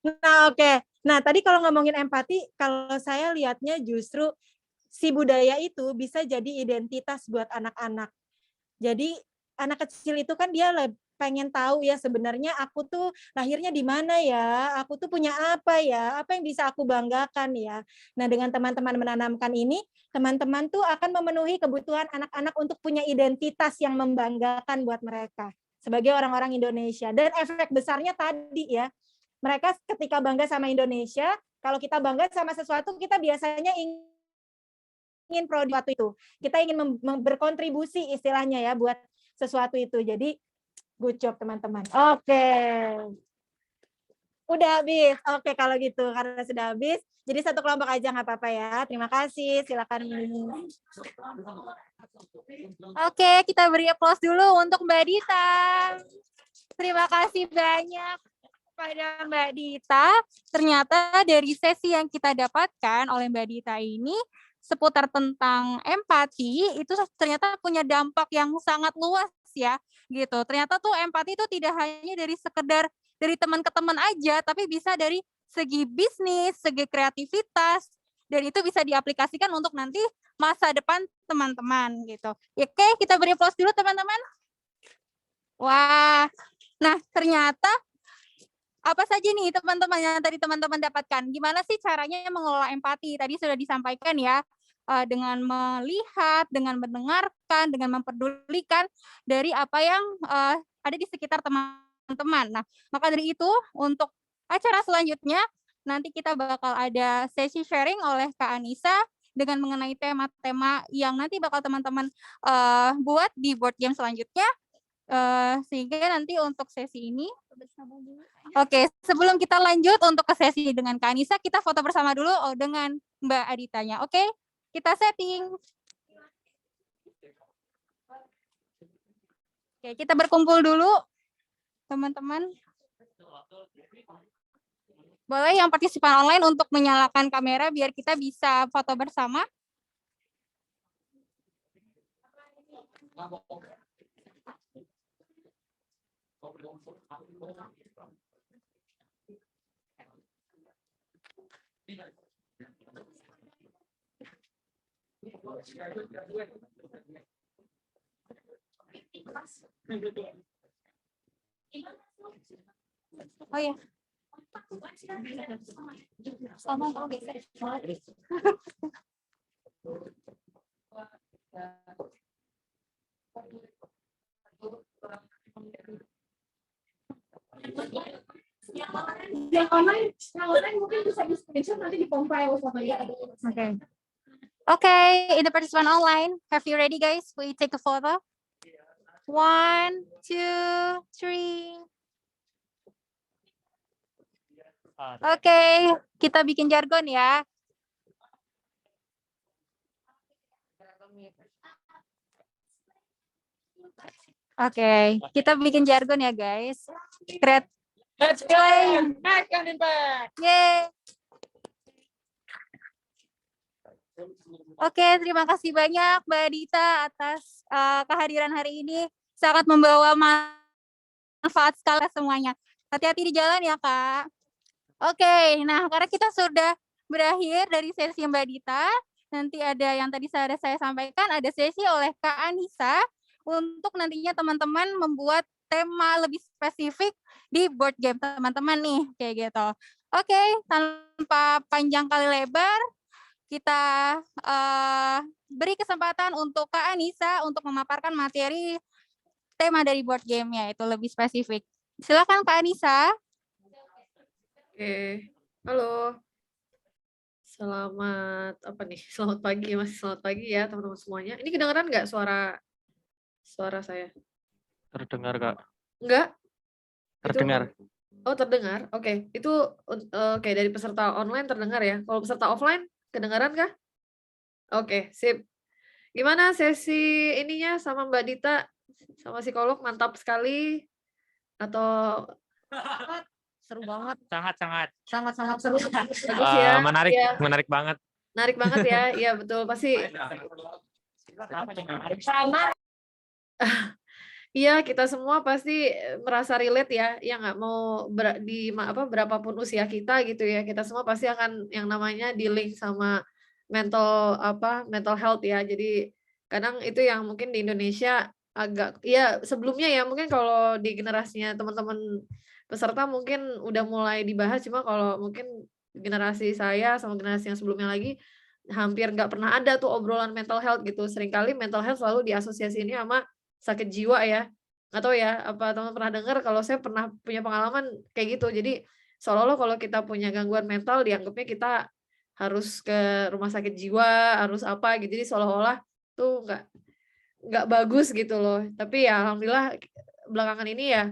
Nah, oke. Nah, tadi kalau ngomongin empati, kalau saya lihatnya justru si budaya itu bisa jadi identitas buat anak-anak. Jadi anak kecil itu kan dia pengen tahu ya sebenarnya aku tuh lahirnya di mana ya, aku tuh punya apa yang bisa aku banggakan ya. Nah, dengan teman-teman menanamkan ini, teman-teman tuh akan memenuhi kebutuhan anak-anak untuk punya identitas yang membanggakan buat mereka sebagai orang-orang Indonesia. Dan efek besarnya tadi ya, mereka ketika bangga sama Indonesia, kalau kita bangga sama sesuatu, kita biasanya ingin produk itu. Kita ingin berkontribusi istilahnya ya buat sesuatu itu. Jadi good job teman-teman. Oke. Udah habis. Oke, kalau gitu karena sudah habis. Jadi satu kelompok aja nggak apa-apa ya. Terima kasih. Silakan. Oke, kita beri aplaus dulu untuk Mbak Dita. Terima kasih banyak kepada Mbak Dita. Ternyata dari sesi yang kita dapatkan oleh Mbak Dita ini seputar tentang empati itu ternyata punya dampak yang sangat luas ya gitu. Ternyata tuh empati itu tidak hanya dari sekedar dari teman ke teman aja, tapi bisa dari segi bisnis, segi kreativitas, dan itu bisa diaplikasikan untuk nanti masa depan teman-teman gitu. Ya, oke, kita beri aplaus dulu teman-teman. Wah, nah ternyata apa saja nih teman-teman yang tadi teman-teman dapatkan? Gimana sih caranya mengelola empati? Tadi sudah disampaikan ya, dengan melihat, dengan mendengarkan, dengan memperdulikan dari apa yang ada di sekitar teman-teman. Nah, maka dari itu untuk acara selanjutnya nanti kita bakal ada sesi sharing oleh Kak Anissa dengan mengenai tema-tema yang nanti bakal teman-teman buat di board game selanjutnya. Sehingga nanti untuk sesi ini, oke, sebelum kita lanjut untuk ke sesi dengan Kak Anissa, kita foto bersama dulu dengan Mbak Aditanya. Oke, kita setting. Oke, kita berkumpul dulu, teman-teman. Boleh yang partisipan online untuk menyalakan kamera biar kita bisa foto bersama. Oh ya. Yang online mungkin bisa di screenshot nanti di compile fotonya. Okay. Okay, in the participant online, have you ready guys? We take a photo. 1, 2, 3. Okay, kita bikin jargon ya. Okay, kita bikin jargon ya guys. Great. Let's play. Back and back. Yay. Oke, terima kasih banyak Mbak Dita atas kehadiran hari ini. Sangat membawa manfaat sekali semuanya. Hati-hati di jalan ya, Kak. Oke, nah karena kita sudah berakhir dari sesi Mbak Dita, nanti ada yang tadi saya sampaikan, ada sesi oleh Kak Anissa untuk nantinya teman-teman membuat tema lebih spesifik di board game teman-teman nih, kayak gitu. Oke, tanpa panjang kali lebar, kita beri kesempatan untuk Kak Anissa untuk memaparkan materi tema dari board game yaitu lebih spesifik. Silakan Kak Anissa. Oke, halo. Selamat apa nih? Selamat pagi, masih selamat pagi ya teman-teman semuanya. Ini kedengeran nggak suara saya? Terdengar, Kak. Enggak? Terdengar. Oh, terdengar. Oke, itu oke dari peserta online terdengar ya. Kalau peserta offline kedengaran kah? Oke, sip. Gimana sesi ininya sama Mbak Dita sama psikolog, mantap sekali atau Seru banget. Sangat Seru. bagus ya? menarik Ya, menarik banget. menarik banget ya. Iya, betul. Pasti iya, kita semua pasti merasa relate ya, yang nggak mau berapapun usia kita gitu ya, kita semua pasti akan yang namanya di-link sama mental health ya. Jadi kadang itu yang mungkin di Indonesia agak ya sebelumnya ya mungkin kalau di generasinya teman-teman peserta mungkin udah mulai dibahas, cuma kalau mungkin generasi saya sama generasi yang sebelumnya lagi hampir nggak pernah ada tuh obrolan mental health gitu. Seringkali mental health selalu diasosiasiin sama sakit jiwa ya. Nggak tahu ya, apa teman pernah dengar, kalau saya pernah punya pengalaman kayak gitu. Jadi seolah-olah kalau kita punya gangguan mental dianggapnya kita harus ke rumah sakit jiwa, harus apa gitu. Jadi seolah-olah tuh nggak bagus gitu loh. Tapi ya alhamdulillah belakangan ini ya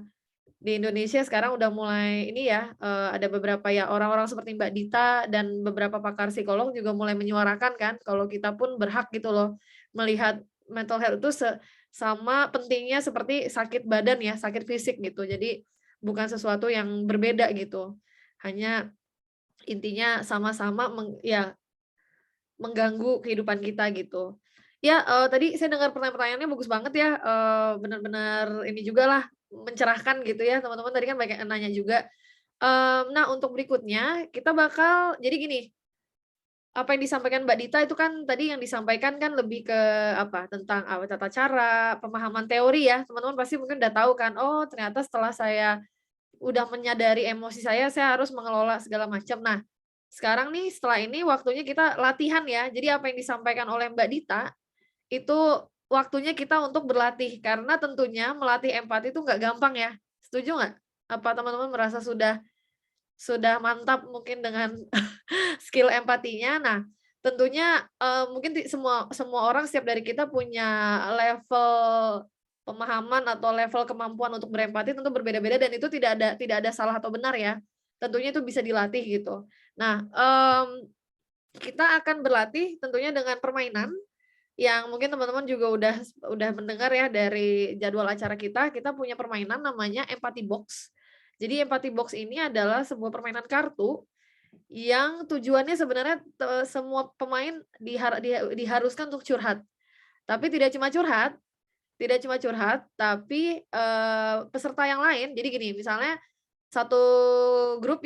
di Indonesia sekarang udah mulai ini ya ada beberapa ya orang-orang seperti Mbak Dita dan beberapa pakar psikolog juga mulai menyuarakan kan kalau kita pun berhak gitu loh melihat mental health itu sama pentingnya seperti sakit badan ya, sakit fisik gitu. Jadi bukan sesuatu yang berbeda gitu. Hanya intinya sama-sama mengganggu kehidupan kita gitu. Ya, tadi saya dengar pertanyaannya bagus banget ya, benar-benar ini juga lah, mencerahkan gitu ya, teman-teman tadi kan banyak yang nanya juga. Nah untuk berikutnya kita bakal jadi gini, apa yang disampaikan Mbak Dita itu kan tadi yang disampaikan kan lebih ke apa, tentang tata cara, pemahaman teori ya, teman-teman pasti mungkin udah tahu kan, oh ternyata setelah saya udah menyadari emosi saya harus mengelola segala macam. Nah, sekarang nih setelah ini waktunya kita latihan ya, jadi apa yang disampaikan oleh Mbak Dita itu waktunya kita untuk berlatih karena tentunya melatih empati itu nggak gampang ya. Setuju nggak? Apa teman-teman merasa sudah mantap mungkin dengan skill empatinya? Nah, tentunya mungkin semua orang setiap dari kita punya level pemahaman atau level kemampuan untuk berempati tentu berbeda-beda dan itu tidak ada salah atau benar ya. Tentunya itu bisa dilatih gitu. Nah, kita akan berlatih tentunya dengan permainan yang mungkin teman-teman juga udah mendengar ya dari jadwal acara kita punya permainan namanya Empathy Box. Jadi Empathy Box ini adalah sebuah permainan kartu yang tujuannya sebenarnya semua pemain diharuskan untuk curhat. Tapi tidak cuma curhat, tapi peserta yang lain. Jadi gini, misalnya satu grup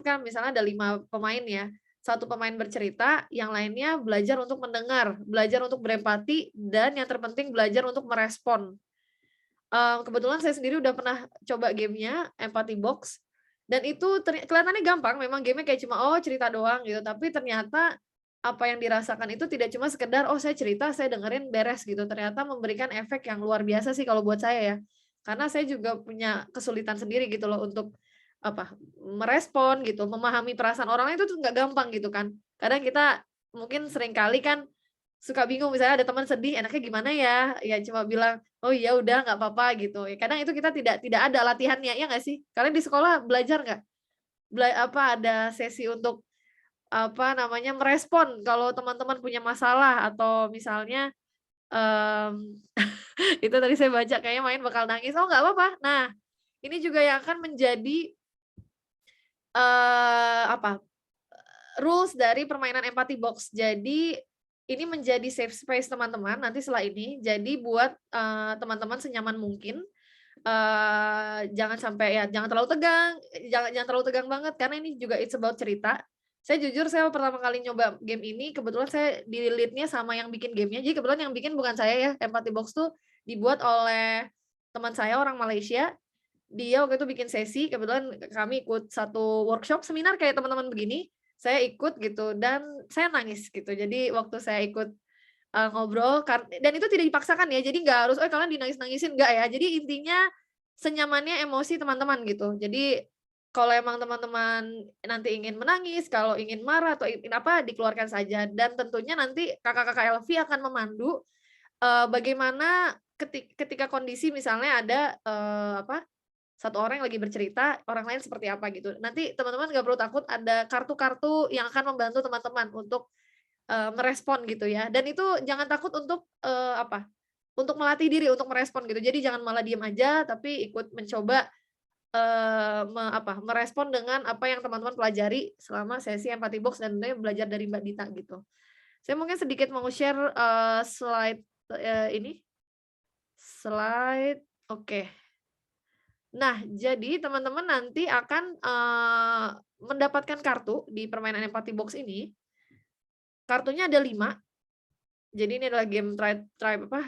kan misalnya ada 5 pemain ya. Satu pemain bercerita, yang lainnya belajar untuk mendengar, belajar untuk berempati, dan yang terpenting belajar untuk merespon. Kebetulan saya sendiri udah pernah coba gamenya Empathy Box, dan itu kelihatannya gampang, memang gamenya kayak cuma cerita doang gitu, tapi ternyata apa yang dirasakan itu tidak cuma sekedar saya cerita, saya dengerin beres gitu, ternyata memberikan efek yang luar biasa sih kalau buat saya ya, karena saya juga punya kesulitan sendiri gitu loh untuk merespon gitu, memahami perasaan orang lain itu tuh nggak gampang gitu kan. Kadang kita mungkin sering kali kan suka bingung, misalnya ada teman sedih, enaknya gimana ya? Ya cuma bilang, oh iya udah nggak apa-apa gitu. Ya, kadang itu kita tidak ada latihannya, ya nggak sih? Kalian di sekolah belajar nggak? Ada sesi untuk merespon kalau teman-teman punya masalah atau misalnya itu tadi saya baca kayaknya main bakal nangis. Oh nggak apa-apa. Nah ini juga yang akan menjadi rules dari permainan Empathy Box. Jadi ini menjadi safe space teman-teman nanti setelah ini. Jadi buat teman-teman senyaman mungkin. Jangan sampai ya, jangan terlalu tegang, jangan terlalu tegang banget karena ini juga it's about cerita. Saya jujur, saya pertama kali nyoba game ini, kebetulan saya di lead-nya sama yang bikin gamenya. Jadi kebetulan yang bikin bukan saya ya. Empathy Box tuh dibuat oleh teman saya orang Malaysia. Dia waktu itu bikin sesi, kebetulan kami ikut satu workshop seminar kayak teman-teman begini. Saya ikut gitu dan saya nangis gitu. Jadi waktu saya ikut ngobrol dan itu tidak dipaksakan ya. Jadi nggak harus kalian dinangis-nangisin, enggak ya. Jadi intinya senyamannya emosi teman-teman gitu. Jadi kalau emang teman-teman nanti ingin menangis, kalau ingin marah atau ingin apa dikeluarkan saja. Dan tentunya nanti kakak-kakak Elvi akan memandu bagaimana ketika kondisi misalnya ada satu orang yang lagi bercerita, orang lain seperti apa gitu. Nanti teman-teman nggak perlu takut, ada kartu-kartu yang akan membantu teman-teman untuk merespon gitu ya. Dan itu jangan takut untuk untuk melatih diri untuk merespon gitu. Jadi jangan malah diem aja, tapi ikut mencoba merespon dengan apa yang teman-teman pelajari selama sesi Empathy Box dan tentunya belajar dari Mbak Dita gitu. Saya mungkin sedikit mau share slide ini. Slide, oke. Nah, jadi teman-teman nanti akan mendapatkan kartu di permainan Empathy Box ini. Kartunya ada 5. Jadi ini adalah game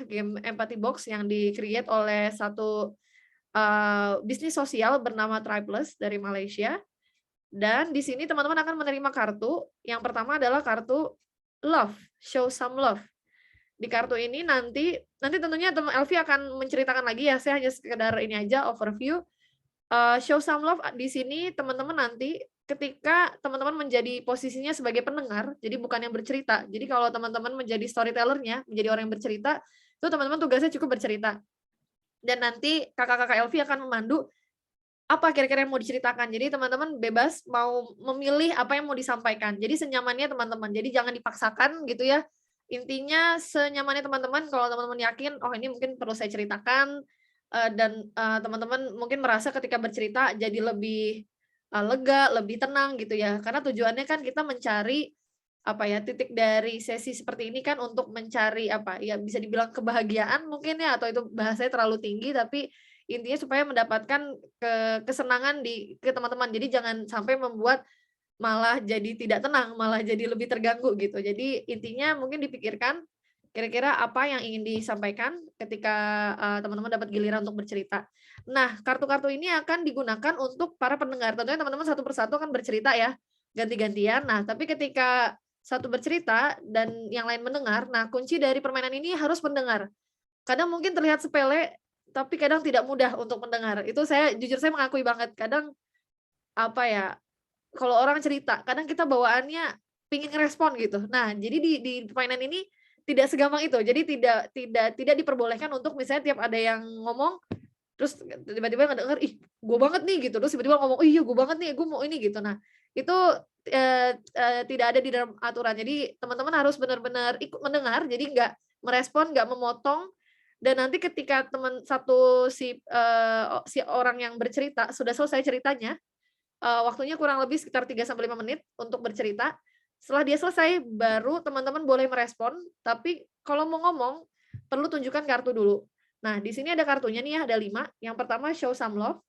game Empathy Box yang di-create oleh satu bisnis sosial bernama Triplus dari Malaysia. Dan di sini teman-teman akan menerima kartu. Yang pertama adalah kartu love, show some love. Di kartu ini nanti tentunya teman Elvi akan menceritakan lagi ya. Saya hanya sekedar ini aja overview. Show some love di sini teman-teman nanti ketika teman-teman menjadi posisinya sebagai pendengar, jadi bukan yang bercerita. Jadi kalau teman-teman menjadi storytellernya, menjadi orang yang bercerita, itu teman-teman tugasnya cukup bercerita. Dan nanti kakak-kakak Elvi akan memandu apa kira-kira yang mau diceritakan. Jadi teman-teman bebas mau memilih apa yang mau disampaikan. Jadi senyamannya teman-teman. Jadi jangan dipaksakan gitu ya. Intinya senyamannya teman-teman, kalau teman-teman yakin, oh ini mungkin perlu saya ceritakan, dan teman-teman mungkin merasa ketika bercerita jadi lebih lega, lebih tenang gitu ya. Karena tujuannya kan kita mencari titik dari sesi seperti ini kan untuk mencari bisa dibilang kebahagiaan mungkin ya, atau itu bahasanya terlalu tinggi, tapi intinya supaya mendapatkan kesenangan ke teman-teman. Jadi jangan sampai membuat malah jadi tidak tenang, malah jadi lebih terganggu gitu. Jadi intinya mungkin dipikirkan kira-kira apa yang ingin disampaikan ketika teman-teman dapat giliran untuk bercerita. Nah, kartu-kartu ini akan digunakan untuk para pendengar. Tentunya teman-teman satu persatu akan bercerita ya, ganti-gantian. Nah, tapi ketika satu bercerita dan yang lain mendengar, nah kunci dari permainan ini harus mendengar. Kadang mungkin terlihat sepele, tapi kadang tidak mudah untuk mendengar. Itu jujur saya mengakui banget. Kadang kalau orang cerita, kadang kita bawaannya pingin ngerespon gitu. Nah, jadi di permainan ini tidak segampang itu. Jadi tidak diperbolehkan untuk misalnya tiap ada yang ngomong terus tiba-tiba ngedenger, ih gue banget nih gitu. Terus tiba-tiba ngomong, oh iya gue banget nih, gue mau ini gitu. Nah, itu tidak ada di dalam aturan. Jadi teman-teman harus benar-benar ikut mendengar, jadi nggak merespon, nggak memotong. Dan nanti ketika si orang yang bercerita sudah selesai ceritanya, waktunya kurang lebih sekitar 3-5 menit untuk bercerita. Setelah dia selesai, baru teman-teman boleh merespon, tapi kalau mau ngomong, perlu tunjukkan kartu dulu. Nah, di sini ada kartunya nih ya, ada 5. Yang pertama, show some love.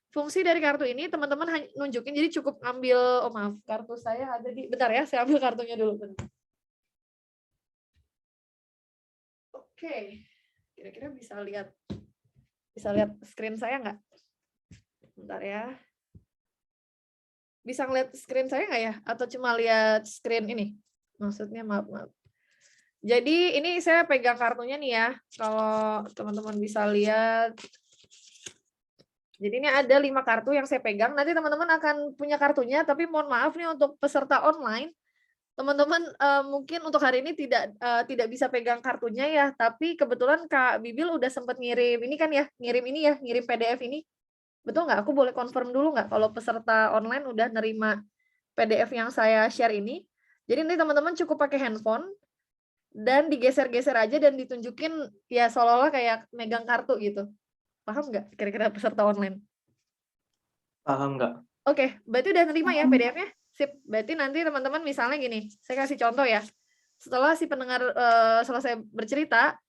Fungsi dari kartu ini, teman-teman nunjukin, jadi cukup ambil, kartu saya ada bentar ya, saya ambil kartunya dulu. Bentar. Oke, kira-kira bisa lihat screen saya nggak? Bentar ya. Bisa ngeliat screen saya nggak ya? Atau cuma lihat screen ini? Maksudnya maaf. Jadi ini saya pegang kartunya nih ya. Kalau teman-teman bisa lihat. Jadi ini ada 5 kartu yang saya pegang. Nanti teman-teman akan punya kartunya. Tapi mohon maaf nih untuk peserta online. Teman-teman mungkin untuk hari ini tidak bisa pegang kartunya ya. Tapi kebetulan Kak Bibil udah sempat ngirim ini kan ya. Ngirim PDF ini. Betul nggak? Aku boleh confirm dulu nggak kalau peserta online udah nerima PDF yang saya share ini. Jadi nanti teman-teman cukup pakai handphone dan digeser-geser aja dan ditunjukin ya seolah-olah kayak megang kartu gitu. Paham nggak kira-kira peserta online? Paham nggak? Oke, berarti udah nerima ya PDF-nya? Sip, berarti nanti teman-teman misalnya gini, saya kasih contoh ya. Setelah si pendengar selesai bercerita,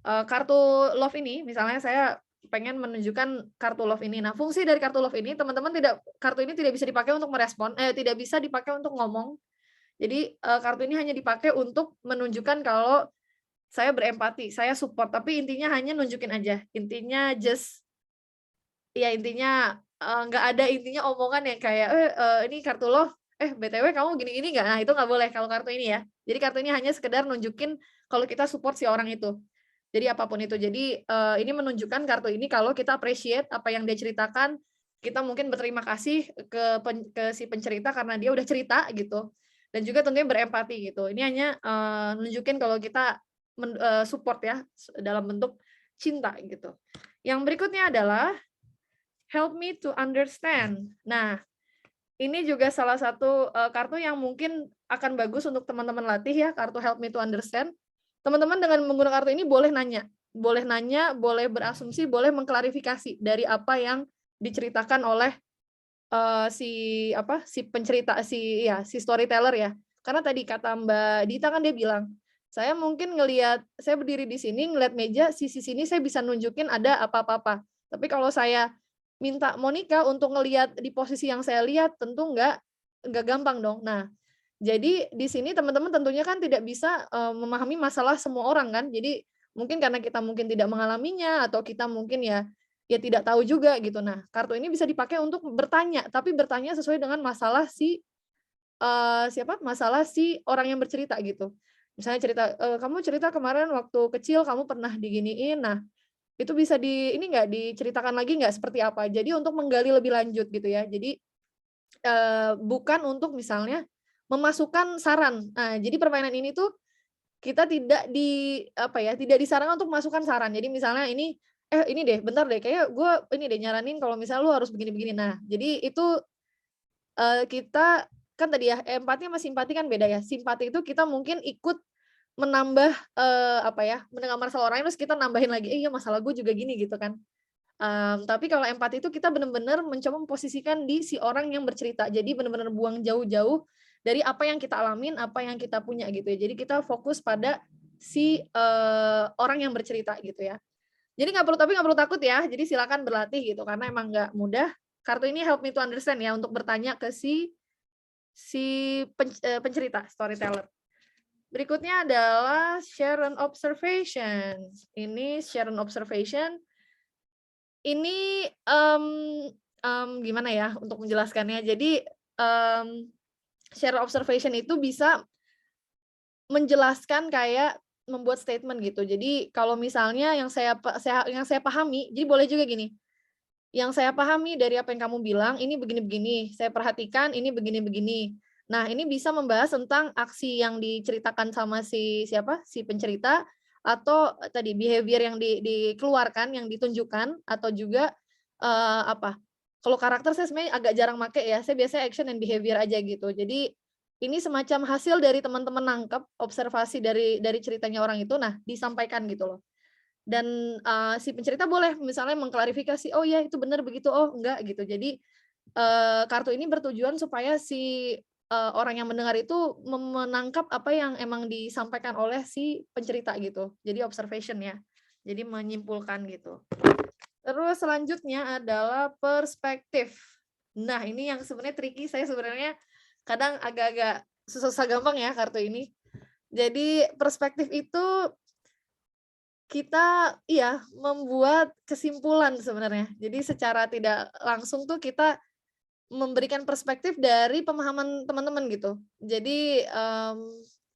kartu love ini, misalnya saya pengen menunjukkan kartu love ini. Nah, fungsi dari kartu love ini, teman-teman kartu ini tidak bisa dipakai untuk merespon, tidak bisa dipakai untuk ngomong. Jadi kartu ini hanya dipakai untuk menunjukkan kalau saya berempati, saya support, tapi intinya hanya nunjukin aja. Intinya intinya nggak ada intinya omongan yang kayak ini kartu love, BTW kamu gini-gini nggak? Nah, itu nggak boleh kalau kartu ini ya. Jadi kartu ini hanya sekedar nunjukin kalau kita support si orang itu. Jadi apapun itu. Jadi ini menunjukkan kartu ini kalau kita appreciate apa yang dia ceritakan, kita mungkin berterima kasih ke si pencerita karena dia udah cerita gitu. Dan juga tentunya berempati gitu. Ini hanya nunjukin kalau kita support ya dalam bentuk cinta gitu. Yang berikutnya adalah help me to understand. Nah, ini juga salah satu kartu yang mungkin akan bagus untuk teman-teman latih ya, kartu help me to understand. Teman-teman dengan menggunakan kartu ini boleh nanya, boleh berasumsi, boleh mengklarifikasi dari apa yang diceritakan oleh si pencerita, si storyteller ya. Karena tadi kata Mbak Dita kan dia bilang, saya mungkin saya berdiri di sini ngeliat meja, sisi sini saya bisa nunjukin ada apa-apa. Tapi kalau saya minta Monica untuk ngelihat di posisi yang saya lihat, tentu nggak gampang dong. Nah, jadi di sini teman-teman tentunya kan tidak bisa memahami masalah semua orang kan. Jadi mungkin karena kita mungkin tidak mengalaminya atau kita mungkin ya tidak tahu juga gitu. Nah, kartu ini bisa dipakai untuk bertanya, tapi bertanya sesuai dengan masalah masalah si orang yang bercerita gitu. Misalnya cerita, kamu cerita kemarin waktu kecil kamu pernah diginiin. Nah, itu bisa nggak diceritakan lagi nggak seperti apa. Jadi untuk menggali lebih lanjut gitu ya. Jadi bukan untuk misalnya memasukkan saran. Nah, jadi permainan ini tuh kita tidak disarankan untuk memasukkan saran. Jadi misalnya ini deh, bentar deh, kayak gue ini deh nyaranin kalau misalnya lu harus begini-begini. Nah, jadi itu kita kan tadi ya, empati sama simpati kan beda ya. Simpati itu kita mungkin ikut menambah mendengar masalah orang terus kita nambahin lagi, iya masalah gue juga gini gitu kan. Tapi kalau empati itu kita benar-benar mencoba memposisikan di si orang yang bercerita. Jadi benar-benar buang jauh-jauh dari apa yang kita alamin, apa yang kita punya gitu ya. Jadi kita fokus pada si orang yang bercerita gitu ya. Jadi nggak perlu takut ya. Jadi silakan berlatih gitu karena emang nggak mudah. Kartu ini help me to understand ya untuk bertanya ke si pencerita, storyteller. Berikutnya adalah share an observation. Ini share an observation. Ini gimana ya untuk menjelaskannya. Jadi share observation itu bisa menjelaskan kayak membuat statement gitu. Jadi kalau misalnya yang saya pahami, jadi boleh juga gini. Yang saya pahami dari apa yang kamu bilang ini begini-begini. Saya perhatikan ini begini-begini. Nah, ini bisa membahas tentang aksi yang diceritakan sama si pencerita atau tadi behavior yang dikeluarkan, yang ditunjukkan atau juga kalau karakter saya sebenarnya agak jarang pakai ya. Saya biasanya action and behavior aja gitu. Jadi ini semacam hasil dari teman-teman nangkep observasi dari ceritanya orang itu, nah disampaikan gitu loh. Dan si pencerita boleh misalnya mengklarifikasi, oh ya itu benar begitu, oh enggak gitu. Jadi kartu ini bertujuan supaya si orang yang mendengar itu menangkap apa yang emang disampaikan oleh si pencerita gitu. Jadi observation ya. Jadi menyimpulkan gitu. Terus selanjutnya adalah perspektif. Nah, ini yang sebenarnya tricky. Saya sebenarnya kadang agak-agak susah gampang ya kartu ini. Jadi perspektif itu kita membuat kesimpulan sebenarnya. Jadi secara tidak langsung tuh kita memberikan perspektif dari pemahaman teman-teman gitu. Jadi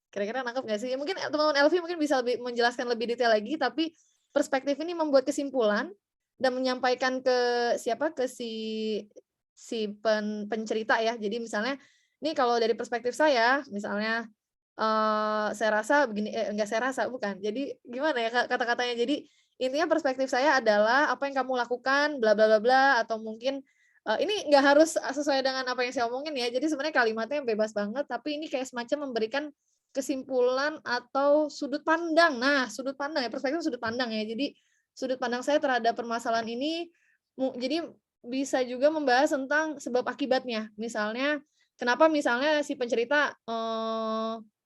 kira-kira nangkep nggak sih? Mungkin teman-teman Elvi mungkin bisa menjelaskan lebih detail lagi, tapi perspektif ini membuat kesimpulan dan menyampaikan ke pencerita ya. Jadi misalnya, ini kalau dari perspektif saya, misalnya saya rasa begini, enggak saya rasa, bukan. Jadi gimana ya kata-katanya? Jadi intinya perspektif saya adalah apa yang kamu lakukan, bla bla bla bla, atau mungkin ini nggak harus sesuai dengan apa yang saya omongin ya. Jadi sebenarnya kalimatnya bebas banget, tapi ini kayak semacam memberikan kesimpulan atau sudut pandang. Nah, sudut pandang ya, perspektif sudut pandang ya. Jadi sudut pandang saya terhadap permasalahan ini, jadi bisa juga membahas tentang sebab akibatnya. Misalnya kenapa misalnya si pencerita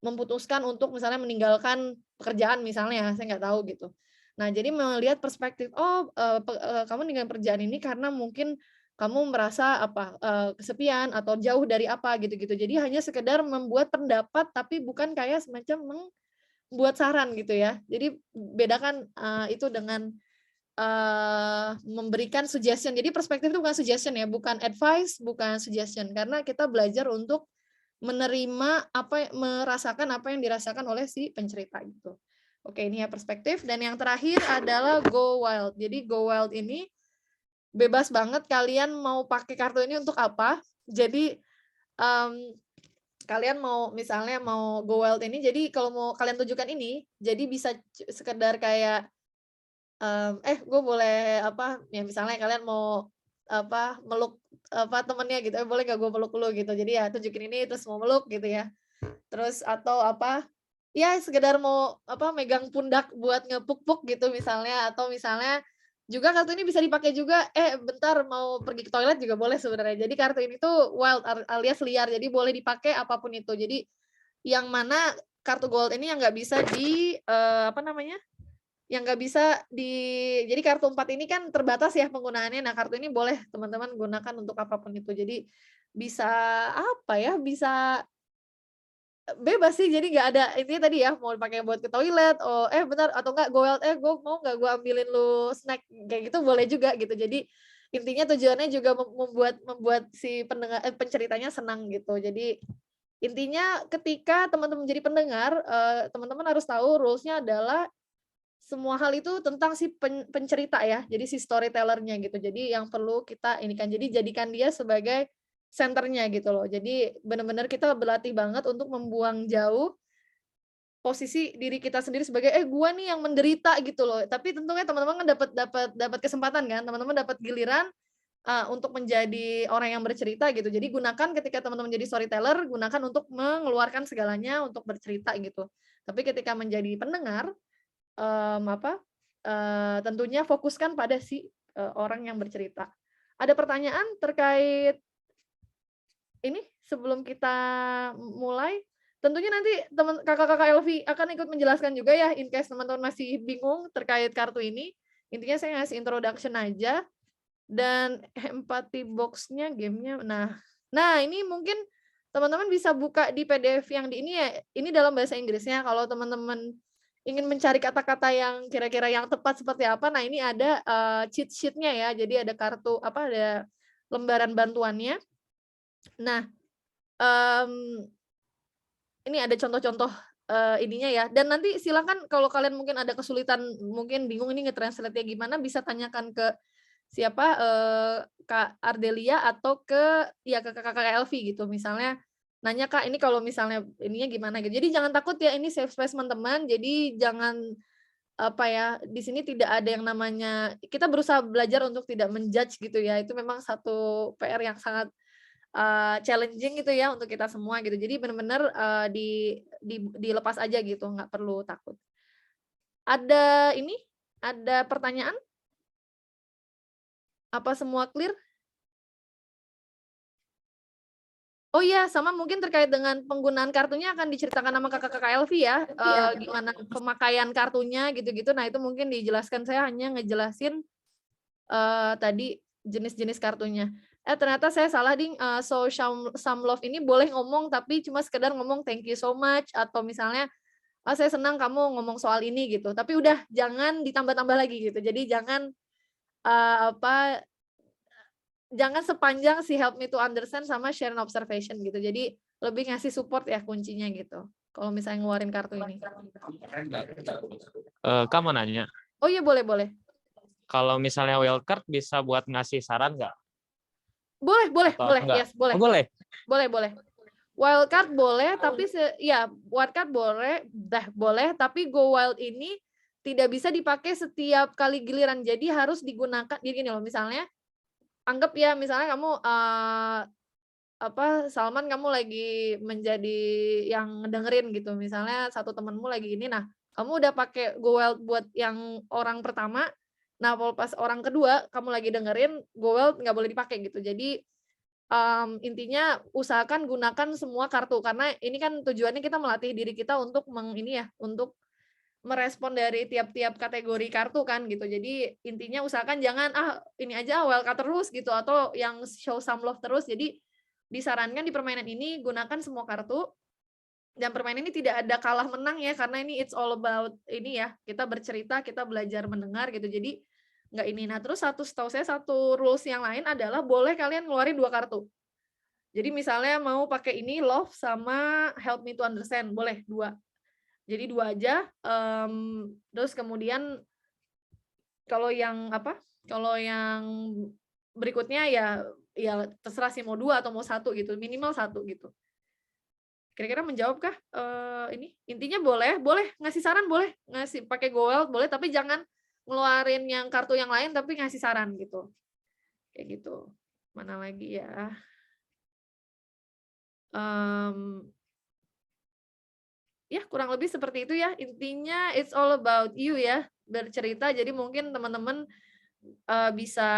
memutuskan untuk misalnya meninggalkan pekerjaan misalnya, saya nggak tahu gitu. Nah, jadi melihat perspektif, kamu ninggalin pekerjaan ini karena mungkin kamu merasa kesepian atau jauh dari apa gitu-gitu. Jadi hanya sekedar membuat pendapat tapi bukan kayak semacam membuat saran gitu ya. Jadi bedakan itu dengan memberikan suggestion. Jadi perspektif itu bukan suggestion ya, bukan advice, bukan suggestion. Karena kita belajar untuk menerima merasakan apa yang dirasakan oleh si pencerita gitu. Oke, ini ya perspektif. Dan yang terakhir adalah go wild. Jadi go wild ini bebas banget kalian mau pakai kartu ini untuk apa. Jadi kalian mau misalnya mau go wild ini, jadi kalau mau kalian tunjukkan ini, jadi bisa sekedar kayak gue boleh ya misalnya kalian mau meluk temennya gitu, boleh gak gue peluk lu gitu, jadi ya tunjukin ini terus mau meluk gitu ya, terus atau ya sekedar mau megang pundak buat ngepuk-puk gitu misalnya, atau misalnya juga kartu ini bisa dipakai juga bentar mau pergi ke toilet juga boleh sebenarnya. Jadi kartu ini tuh wild alias liar, jadi boleh dipakai apapun itu. Jadi yang mana kartu gold ini yang nggak bisa jadi kartu 4 ini kan terbatas ya penggunaannya. Nah, kartu ini boleh teman-teman gunakan untuk apapun itu. Jadi bisa bisa bebas sih. Jadi nggak ada intinya tadi ya, mau dipakai buat ke toilet, bentar atau enggak gue mau nggak gue ambilin lu snack kayak gitu boleh juga gitu. Jadi intinya tujuannya juga membuat si penceritanya senang gitu. Jadi intinya ketika teman-teman jadi pendengar, teman-teman harus tahu rules-nya adalah semua hal itu tentang si pencerita ya, jadi si storytellernya gitu. Jadi yang perlu kita ini kan, jadi jadikan dia sebagai senternya gitu loh. Jadi benar-benar kita berlatih banget untuk membuang jauh posisi diri kita sendiri sebagai gua nih yang menderita gitu loh. Tapi tentunya teman-teman kan dapat kesempatan kan, teman-teman dapat giliran untuk menjadi orang yang bercerita gitu. Jadi gunakan ketika teman-teman jadi storyteller, gunakan untuk mengeluarkan segalanya untuk bercerita gitu. Tapi ketika menjadi pendengar tentunya fokuskan pada si orang yang bercerita. Ada pertanyaan terkait ini sebelum kita mulai? Tentunya nanti kakak-kakak Elvi akan ikut menjelaskan juga ya, in case teman-teman masih bingung terkait kartu ini. Intinya saya ngasih introduction aja. Dan empathy box-nya, gamenya. Nah ini mungkin teman-teman bisa buka di PDF yang di ini ya. Ini dalam bahasa Inggrisnya. Kalau teman-teman ingin mencari kata-kata yang kira-kira yang tepat seperti apa, nah ini ada cheat sheet-nya ya. Jadi ada kartu ada lembaran bantuannya. Nah, ini ada contoh-contoh ininya ya. Dan nanti silakan kalau kalian mungkin ada kesulitan, mungkin bingung ini nge-translate-nya gimana, bisa tanyakan ke siapa Kak Ardelia atau ke Kakak Elvi gitu. Misalnya nanya, Kak, ini kalau misalnya ininya gimana gitu. Jadi jangan takut ya, ini safe space teman-teman. Jadi jangan di sini tidak ada yang namanya, kita berusaha belajar untuk tidak menjudge gitu ya. Itu memang satu PR yang sangat challenging gitu ya untuk kita semua gitu. Jadi benar-benar dilepas aja gitu, nggak perlu takut. Ada pertanyaan? Apa semua clear? Oh iya, sama mungkin terkait dengan penggunaan kartunya akan diceritakan sama kakak-kakak Elvi ya, gimana pemakaian kartunya gitu-gitu. Nah itu mungkin dijelaskan, saya hanya ngejelasin tadi jenis-jenis kartunya. Ternyata saya salah ding, so some love ini boleh ngomong tapi cuma sekedar ngomong thank you so much, atau misalnya saya senang kamu ngomong soal ini gitu. Tapi udah jangan ditambah-tambah lagi gitu. Jadi jangan jangan sepanjang si help me to understand sama share and observation gitu. Jadi lebih ngasih support ya kuncinya gitu. Kalau misalnya ngeluarin kartu ini. Kamu nanya. Oh iya, boleh. Kalau misalnya wildcard bisa buat ngasih saran nggak? Boleh. Yes, boleh. Boleh. Wildcard boleh, tapi wildcard boleh, tapi go wild ini tidak bisa dipakai setiap kali giliran. Jadi harus digunakan. Jadi gini loh, misalnya anggap ya misalnya kamu Salman, kamu lagi menjadi yang dengerin gitu, misalnya satu temenmu lagi ini, nah kamu udah pakai go wild buat yang orang pertama, nah kalau pas orang kedua kamu lagi dengerin, go wild nggak boleh dipakai gitu. Jadi Intinya usahakan gunakan semua kartu karena ini kan tujuannya kita melatih diri kita untuk untuk merespon dari tiap-tiap kategori kartu kan gitu. Jadi intinya usahakan jangan ini aja WLK terus gitu atau yang show some love terus. Jadi disarankan di permainan ini gunakan semua kartu. Dan permainan ini tidak ada kalah menang ya karena ini it's all about ini ya. Kita bercerita, kita belajar mendengar gitu. Jadi nggak ini. Nah, terus setahu saya satu rules yang lain adalah boleh kalian ngeluarin 2 kartu. Jadi misalnya mau pakai ini love sama help me to understand, boleh 2. Jadi 2 aja. Terus kemudian kalau yang berikutnya ya terserah sih mau 2 atau mau 1 gitu, minimal 1 gitu. Kira-kira menjawabkah ini? Intinya boleh ngasih saran, boleh ngasih pakai gold boleh, tapi jangan ngeluarin yang kartu yang lain tapi ngasih saran gitu. Kayak gitu. Mana lagi ya? Ya kurang lebih seperti itu ya. Intinya it's all about you ya, bercerita. Jadi mungkin teman-teman bisa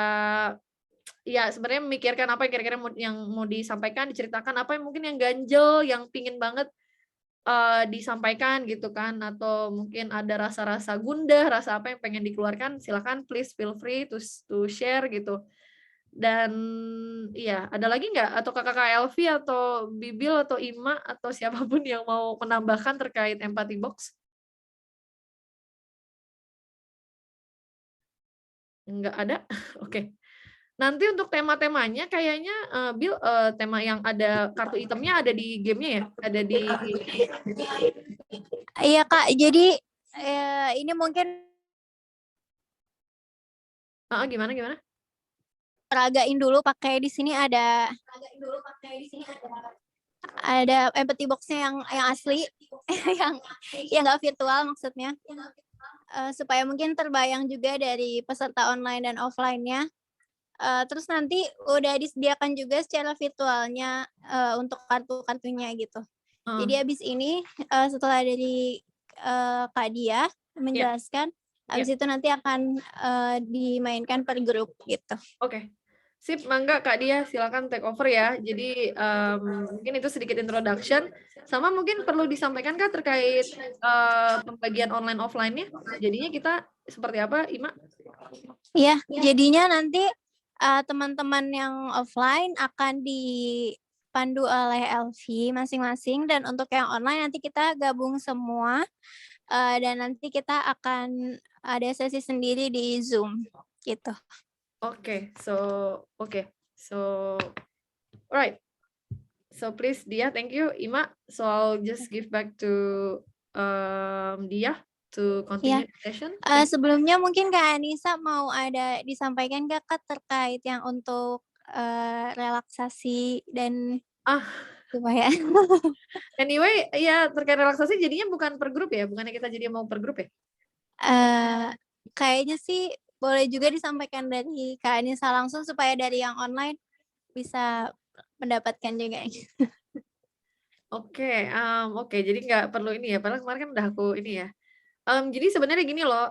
ya sebenarnya memikirkan apa yang kira-kira yang mau disampaikan, diceritakan, apa yang mungkin yang ganjel, yang pingin banget disampaikan gitu kan, atau mungkin ada rasa-rasa gundah, rasa apa yang pengen dikeluarkan, silakan please feel free to share gitu. Dan iya, ada lagi nggak? Atau kakak Elvi atau Bibil atau Ima atau siapapun yang mau menambahkan terkait empathy box? Nggak ada? Oke. Nanti untuk tema-temanya kayaknya Bill, tema yang ada kartu itemnya ada di gamenya ya? Ada di... Iya Kak, jadi ini mungkin gimana? Peragain dulu pakai di sini ada empathy box-nya yang asli, yang nggak virtual maksudnya. Supaya mungkin terbayang juga dari peserta online dan offline-nya. Terus nanti udah disediakan juga secara virtualnya untuk kartu-kartunya gitu. Jadi habis ini setelah dari Kak Dia menjelaskan, habis itu nanti akan dimainkan per grup gitu. Oke. Sip, mangga Kak Dia, silakan take over ya. Jadi mungkin itu sedikit introduction. Sama mungkin perlu disampaikan Kak terkait pembagian online offline-nya. Jadinya kita seperti apa, Ima? Iya, jadinya nanti teman-teman yang offline akan dipandu oleh Elvi masing-masing, dan untuk yang online nanti kita gabung semua dan nanti kita akan ada sesi sendiri di Zoom gitu. Alright. So please Dia, thank you. Ima, so I'll just give back to Dia to continue the session. Sebelumnya mungkin Kak Anissa mau ada disampaikan nggak Kak terkait yang untuk relaksasi dan supaya anyway ya terkait relaksasi jadinya bukan per grup ya, bukannya kita jadi mau per grup ya? Kayaknya sih boleh juga disampaikan dari Kak Anissa langsung supaya dari yang online bisa mendapatkan juga. Oke, jadi nggak perlu ini ya, padahal kemarin kan udah aku ini ya. Jadi sebenarnya gini loh,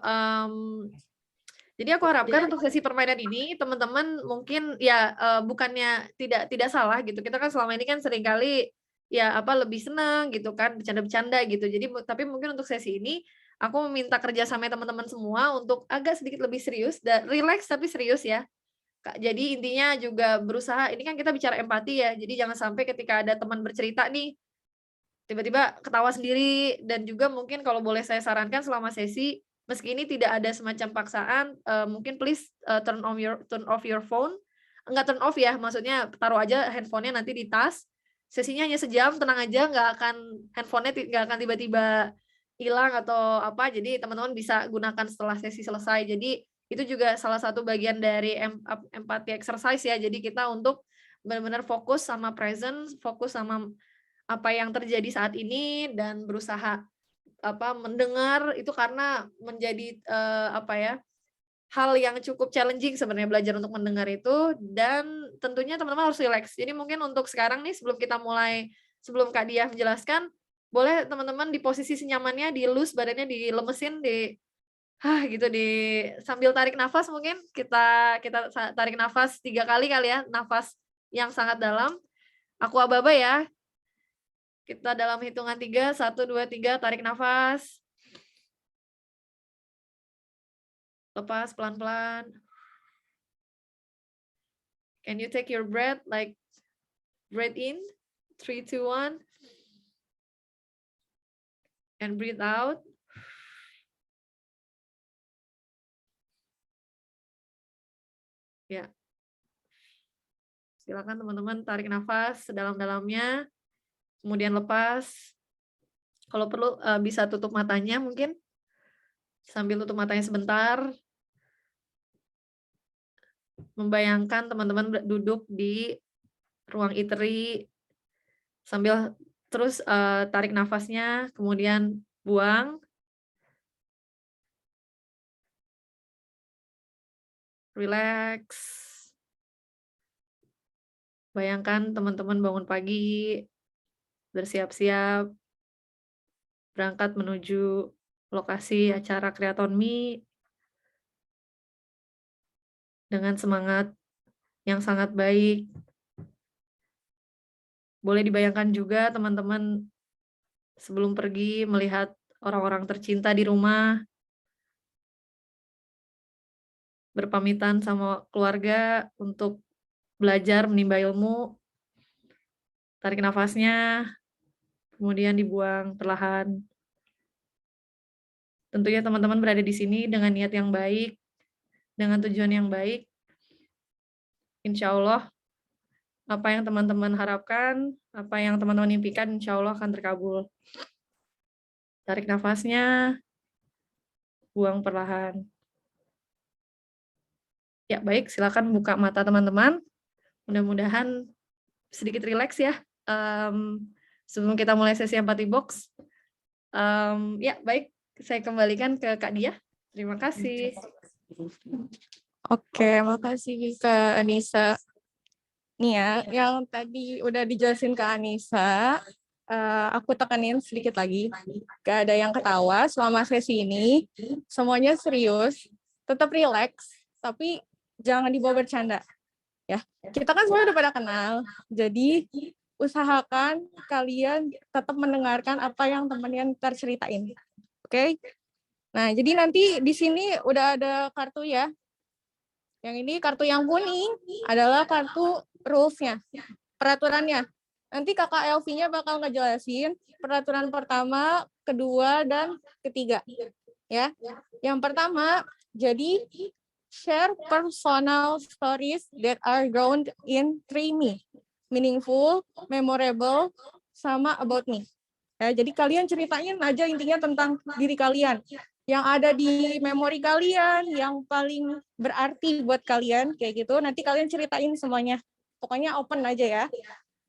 jadi aku harapkan untuk sesi permainan ini teman-teman mungkin ya bukannya tidak salah gitu. Kita kan selama ini kan seringkali ya lebih senang gitu kan, bercanda-bercanda gitu. Jadi tapi mungkin untuk sesi ini aku meminta kerja sama teman-teman semua untuk agak sedikit lebih serius dan relax tapi serius ya. Jadi intinya juga berusaha, ini kan kita bicara empati ya. Jadi jangan sampai ketika ada teman bercerita nih tiba-tiba ketawa sendiri, dan juga mungkin kalau boleh saya sarankan selama sesi meski ini tidak ada semacam paksaan, mungkin please turn off your phone. Enggak turn off ya, maksudnya taruh aja handphonenya nanti di tas. Sesinya hanya sejam, tenang aja, handphonenya nggak akan tiba-tiba hilang atau apa. Jadi teman-teman bisa gunakan setelah sesi selesai. Jadi itu juga salah satu bagian dari empathy exercise ya. Jadi kita untuk benar-benar fokus sama present, fokus sama apa yang terjadi saat ini, dan berusaha mendengar itu karena menjadi hal yang cukup challenging sebenarnya belajar untuk mendengar itu. Dan tentunya teman-teman harus relax. Jadi mungkin untuk sekarang nih sebelum Kak Dia menjelaskan, boleh teman-teman di posisi senyamannya, dilus badannya, dilemesin, sambil tarik nafas. Mungkin kita tarik nafas 3 kali ya, nafas yang sangat dalam. Aku aba-aba ya. Kita dalam hitungan 3, 1, 2, 3, tarik nafas. Lepas pelan-pelan. Can you take your breath, like breathe in, 3, 2, 1. And breathe out. Ya. Silakan teman-teman tarik nafas sedalam-dalamnya. Kemudian lepas. Kalau perlu bisa tutup matanya mungkin. Sambil tutup matanya sebentar. Membayangkan teman-teman duduk di ruang eatery. Sambil terus tarik nafasnya, kemudian buang. Relax. Bayangkan teman-teman bangun pagi, bersiap-siap, berangkat menuju lokasi acara Creaton Me dengan semangat yang sangat baik. Boleh dibayangkan juga teman-teman sebelum pergi melihat orang-orang tercinta di rumah, berpamitan sama keluarga untuk belajar menimba ilmu. Tarik nafasnya, kemudian dibuang perlahan. Tentunya teman-teman berada di sini dengan niat yang baik, dengan tujuan yang baik. Insya Allah, apa yang teman-teman harapkan, apa yang teman-teman impikan, insya Allah akan terkabul. Tarik nafasnya, buang perlahan. Ya, baik, silakan buka mata teman-teman. Mudah-mudahan sedikit rileks ya. Sebelum kita mulai sesi empati box. Ya, baik, saya kembalikan ke Kak Dia. Terima kasih. Oke, makasih Kak Anissa. Nih ya, yang tadi udah dijelasin Kak Anissa, aku tekanin sedikit lagi. Gak ada yang ketawa selama sesi ini. Semuanya serius, tetap rileks, tapi jangan dibawa bercanda. Ya, kita kan semua udah pada kenal. Jadi usahakan kalian tetap mendengarkan apa yang teman-teman ceritain. Oke? Nah, jadi nanti di sini udah ada kartu ya. Yang ini kartu yang kuning adalah kartu rules-nya, peraturannya. Nanti kakak Elvi-nya bakal ngejelasin peraturan pertama, kedua, dan ketiga. Ya, yang pertama, jadi share personal stories that are grounded in 3 meaningful, memorable, sama about me. Ya, jadi kalian ceritain aja intinya tentang diri kalian. Yang ada di memori kalian, yang paling berarti buat kalian, kayak gitu. Nanti kalian ceritain semuanya. Pokoknya open aja ya.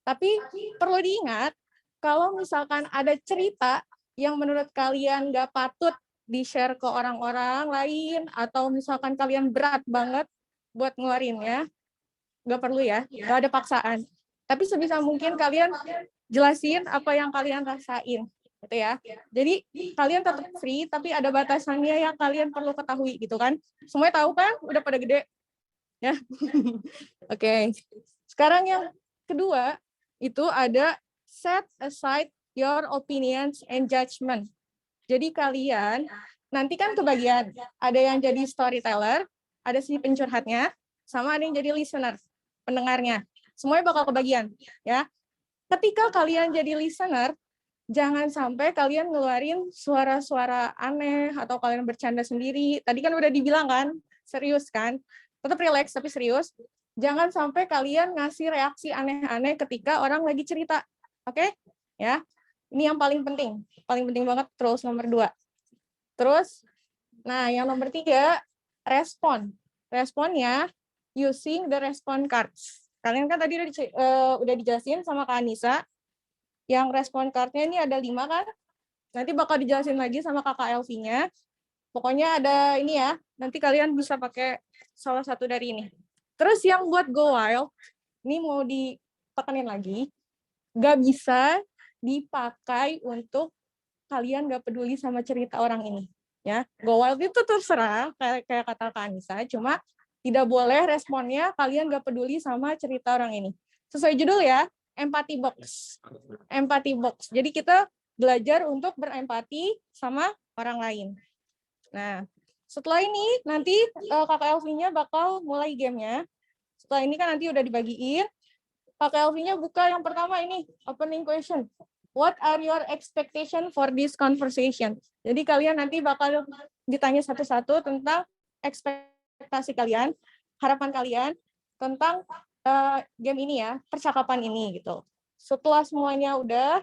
Tapi perlu diingat, kalau misalkan ada cerita yang menurut kalian nggak patut di-share ke orang-orang lain, atau misalkan kalian berat banget buat ngeluarinnya, nggak perlu ya, nggak ada paksaan. Tapi sebisa mungkin kalian jelasin apa yang kalian rasain, gitu ya. Jadi kalian tetap free, tapi ada batasannya yang kalian perlu ketahui, gitu kan. Semuanya tahu kan? Udah pada gede? Ya. Oke. Sekarang yang kedua, itu ada set aside your opinions and judgment. Jadi kalian nanti kan kebagian, ada yang jadi storyteller, ada si pencurhatnya, sama ada yang jadi listener, pendengarnya. Semuanya bakal kebagian, ya. Ketika kalian jadi listener, jangan sampai kalian ngeluarin suara-suara aneh atau kalian bercanda sendiri. Tadi kan udah dibilang kan, serius kan? Tetap relax tapi serius. Jangan sampai kalian ngasih reaksi aneh-aneh ketika orang lagi cerita. Oke? Ya. Ini yang paling penting banget, terus nomor 2. Terus, nah yang nomor 3, respon. Responnya using the respond cards. Kalian kan tadi udah dijelasin sama Kak Anissa, yang respon card-nya ini ada 5 kan? Nanti bakal dijelasin lagi sama kakak Elvi-nya. Pokoknya ada ini ya, nanti kalian bisa pakai salah satu dari ini. Terus yang buat Go Wild, ini mau ditekenin lagi, nggak bisa dipakai untuk kalian nggak peduli sama cerita orang ini, ya. Go wild itu terserah, kayak kata Kak Anissa, cuma tidak boleh responnya kalian nggak peduli sama cerita orang ini. sesuai judul ya, empathy box. Empathy box. Jadi kita belajar untuk berempati sama orang lain. Nah, setelah ini nanti Kakak Elvi-nya bakal mulai gamenya. Setelah ini kan nanti udah dibagiin. Kakak Elvi-nya buka yang pertama ini, opening question. What are your expectation for this conversation? Jadi kalian nanti bakal ditanya satu-satu tentang ekspektasi kalian, harapan kalian tentang game ini ya, percakapan ini gitu. Setelah semuanya udah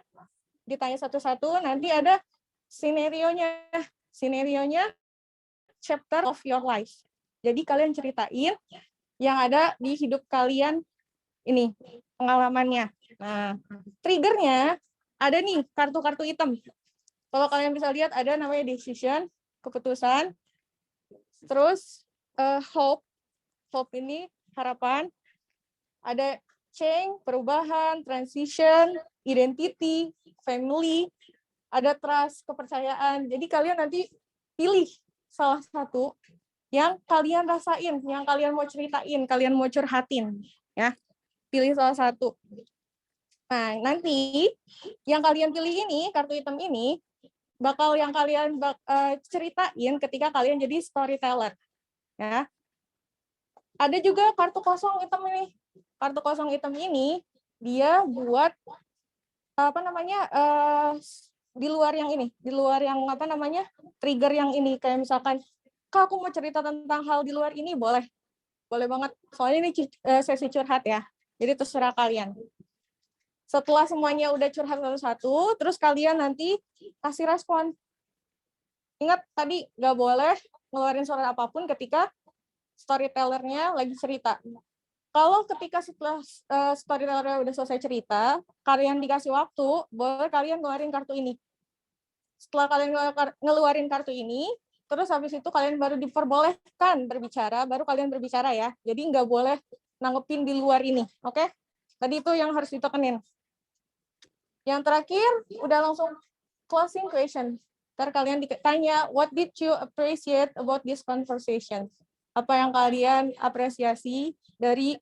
ditanya satu-satu, nanti ada scenario-nya. Scenario-nya chapter of your life. Jadi kalian ceritain yang ada di hidup kalian ini, pengalamannya. Nah, triggernya ada nih kartu-kartu hitam. Kalau kalian bisa lihat ada namanya decision, keputusan. Terus hope. Hope ini harapan. Ada change, perubahan, transition, identity, family, ada trust, kepercayaan. Jadi kalian nanti pilih salah satu yang kalian rasain, yang kalian mau ceritain, kalian mau curhatin, ya. Pilih salah satu. Nah, nanti yang kalian pilih ini, kartu hitam ini, bakal yang kalian ceritain ketika kalian jadi storyteller. Ya. Ada juga kartu kosong hitam ini. Kartu kosong hitam ini, dia buat, di luar yang ini, di luar yang, trigger yang ini. Kayak misalkan, Kak, aku mau cerita tentang hal di luar ini, boleh. Boleh banget. Soalnya ini sesi curhat ya. Jadi terserah kalian. Setelah semuanya udah curhat satu-satu, terus kalian nanti kasih respon. Ingat tadi nggak boleh ngeluarin suara apapun ketika storytellernya lagi cerita. Kalau ketika setelah storytellernya udah selesai cerita, kalian dikasih waktu, boleh kalian ngeluarin kartu ini. Setelah kalian ngeluarin kartu ini, terus habis itu kalian baru diperbolehkan berbicara, baru kalian berbicara ya. Jadi nggak boleh nanggepin di luar ini, oke? Tadi itu yang harus ditekenin. Yang terakhir, udah langsung closing question. Ntar kalian ditanya, what did you appreciate about this conversation? Apa yang kalian apresiasi dari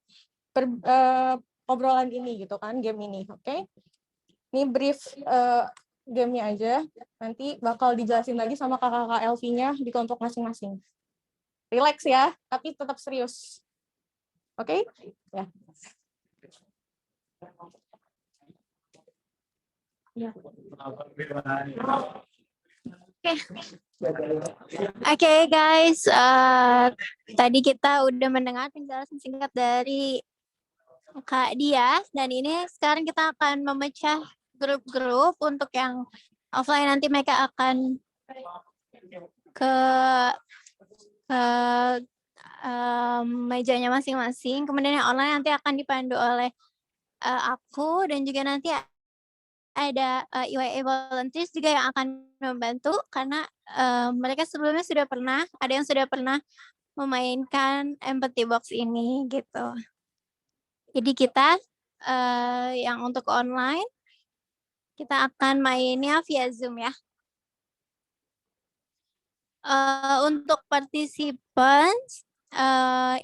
obrolan ini gitu kan, game ini, oke? Ini brief gamenya aja. Nanti bakal dijelasin lagi sama kakak-kakak Elvi-nya di kelompok masing-masing. Relax ya, tapi tetap serius. Oke? Ya. Oke, guys, tadi kita udah mendengar penjelasan singkat dari Kak Dia, dan ini sekarang kita akan memecah grup-grup. Untuk yang offline nanti mereka akan ke mejanya masing-masing, kemudian yang online nanti akan dipandu oleh aku, dan juga nanti ada EYA volunteers juga yang akan membantu, karena mereka sebelumnya sudah pernah, ada yang sudah pernah memainkan empathy box ini gitu. Jadi kita yang untuk online, kita akan mainnya via Zoom ya. Untuk participants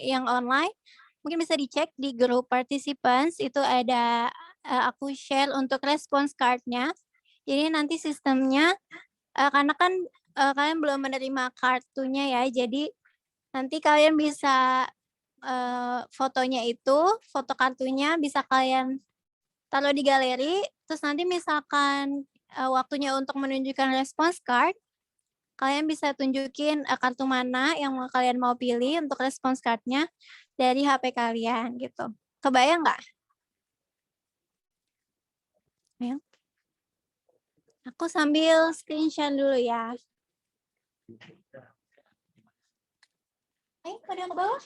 yang online, mungkin bisa dicek di grup participants, itu ada aku share untuk response card-nya. Jadi nanti sistemnya, karena kan kalian belum menerima kartunya ya, jadi nanti kalian bisa fotonya itu, foto kartunya bisa kalian taruh di galeri, terus nanti misalkan waktunya untuk menunjukkan response card, kalian bisa tunjukin kartu mana yang kalian mau pilih untuk response card-nya dari HP kalian gitu. Kebayang nggak? Ya. Aku sambil screenshot dulu ya. Ayo, pada ke bawah.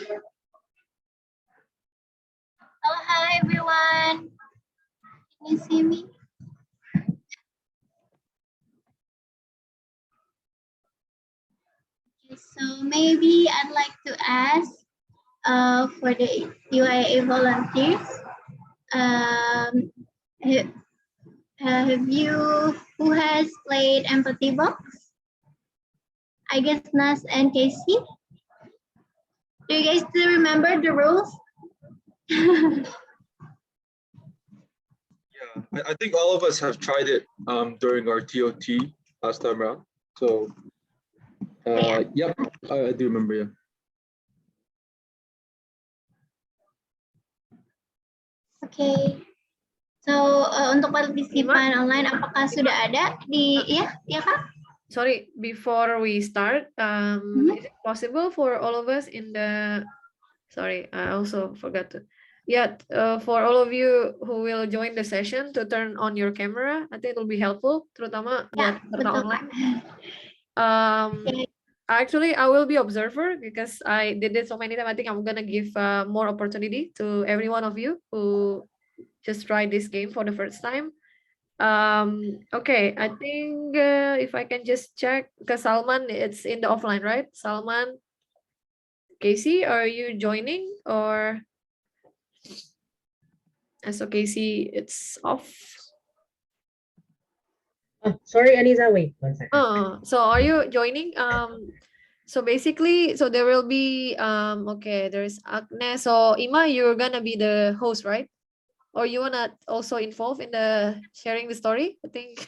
Oh, hi everyone. Can you see me? Okay, so maybe I'd like to ask for the UIA volunteers, have you, who has played Empathy Box? I guess Nas and Casey. Do you guys still remember the rules? I think all of us have tried it during our TOT last time around. So, yep, I do remember, yeah. Okay. So untuk partisipan online, apakah sudah ada di ya Kak? Sorry, before we start, is it possible for all of us in the, sorry, I also forgot to, for all of you who will join the session to turn on your camera, I think it will be helpful, terutama buat peserta online. Actually, I will be observer because I did it so many times. I think I'm gonna give more opportunity to every one of you who just tried this game for the first time. Okay, I think if I can just check, because Salman, it's in the offline, right? Salman, Casey, are you joining or? So Casey, it's off. Oh, sorry, Anisa, wait 1 second. So are you joining? So basically, so there will be, okay, there's Agnes. So Ima, you're gonna be the host, right? Or you wanna also involve in the sharing the story? I think.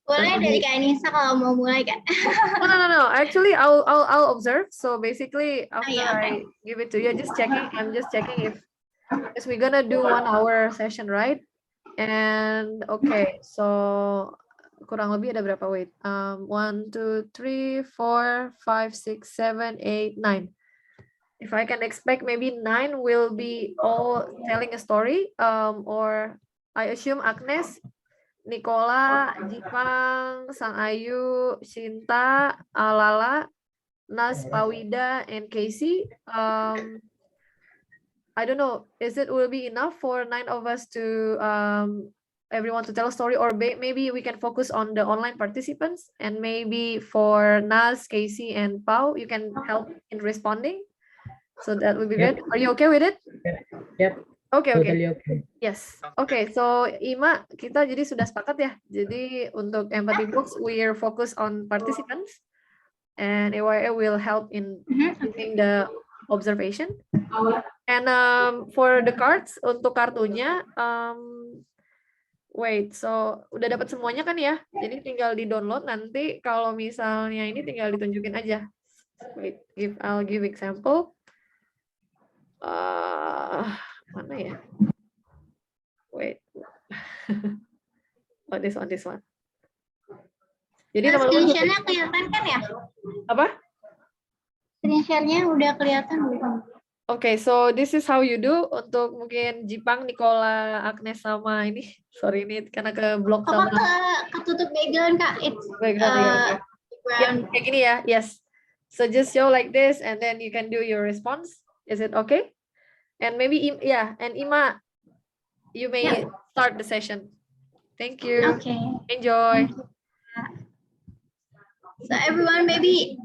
Boleh dari Kak Anissa kalau mau mulai Kak. No. Actually, I'll observe. So basically, after I give it to you, just checking. I'm just checking if, because we're gonna do 1 hour session, right? And okay, so kurang lebih ada berapa? Wait, 1, 2, 3, 4, 5, 6, 7, 8, 9. If I can expect, maybe 9 will be all telling a story. Or I assume Agnes, Nicola, Jipang, Sang Ayu, Sinta, Lala, Nas, Pawida, and Casey. I don't know, is it will be enough for 9 of us to everyone to tell a story, or maybe we can focus on the online participants, and maybe for Nas, Casey, and Pau, you can help in responding. So that would be good. Are you okay with it? Yep. Okay. Totally okay. Yes. Okay, so Ima, kita jadi sudah sepakat ya. Jadi untuk Empathy Box, we are focused on participants, and AYA will help in doing the observation. And for the cards, untuk kartunya, wait, so udah dapat semuanya kan ya? Jadi tinggal di download, nanti kalau misalnya ini tinggal ditunjukin aja. Wait, I'll give example. Mana ya? Wait. This one. Jadi screen share-nya kelihatan kan ya? Apa? Screen share-nya udah kelihatan belum? Okay, so this is how you do untuk mungkin Jipang, Nicola, Agnes sama ini. Sorry ini karena ke blok sama. Ketutup background Kak. It's background. Ya, kayak gini ya. Yes. So just show like this and then you can do your response. Is it okay? And maybe and Ima, you may start the session. Thank you. Okay. Enjoy. So everyone, maybe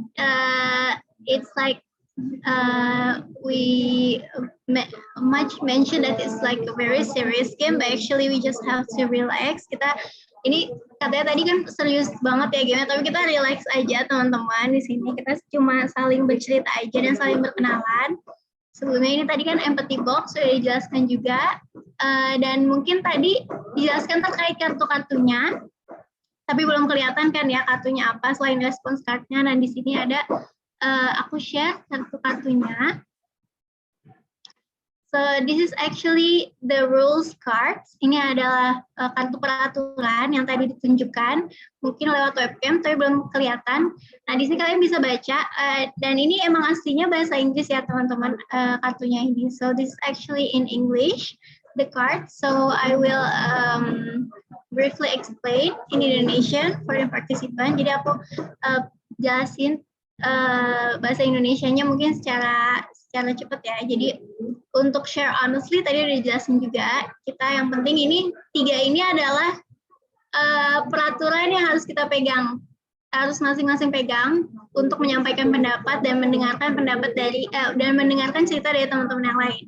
it's like we much mentioned that it's like a very serious game, but actually we just have to relax. Kita ini katanya tadi kan serius banget ya gamenya, tapi kita relax aja teman-teman di sini. Kita cuma saling bercerita aja dan saling berkenalan. Sebelumnya ini tadi kan Empathy Box sudah dijelaskan juga, dan mungkin tadi dijelaskan terkait kartu-kartunya, tapi belum kelihatan kan ya kartunya apa selain response card-nya. Dan di sini ada aku share kartu-kartunya. So this is actually the rules cards. Ini adalah kartu peraturan yang tadi ditunjukkan, mungkin lewat webcam tapi belum kelihatan. Nah di sini kalian bisa baca, dan ini emang aslinya bahasa Inggris ya teman-teman, kartunya ini. So this is actually in English, the card. So I will briefly explain in Indonesian for the participant. Jadi aku jelasin bahasa Indonesianya mungkin secara cepat ya. Jadi untuk share honestly tadi udah dijelasin juga. Kita yang penting ini 3 ini adalah peraturan yang harus kita pegang. Harus masing-masing pegang untuk menyampaikan pendapat dan mendengarkan pendapat dari dan mendengarkan cerita dari teman-teman yang lain.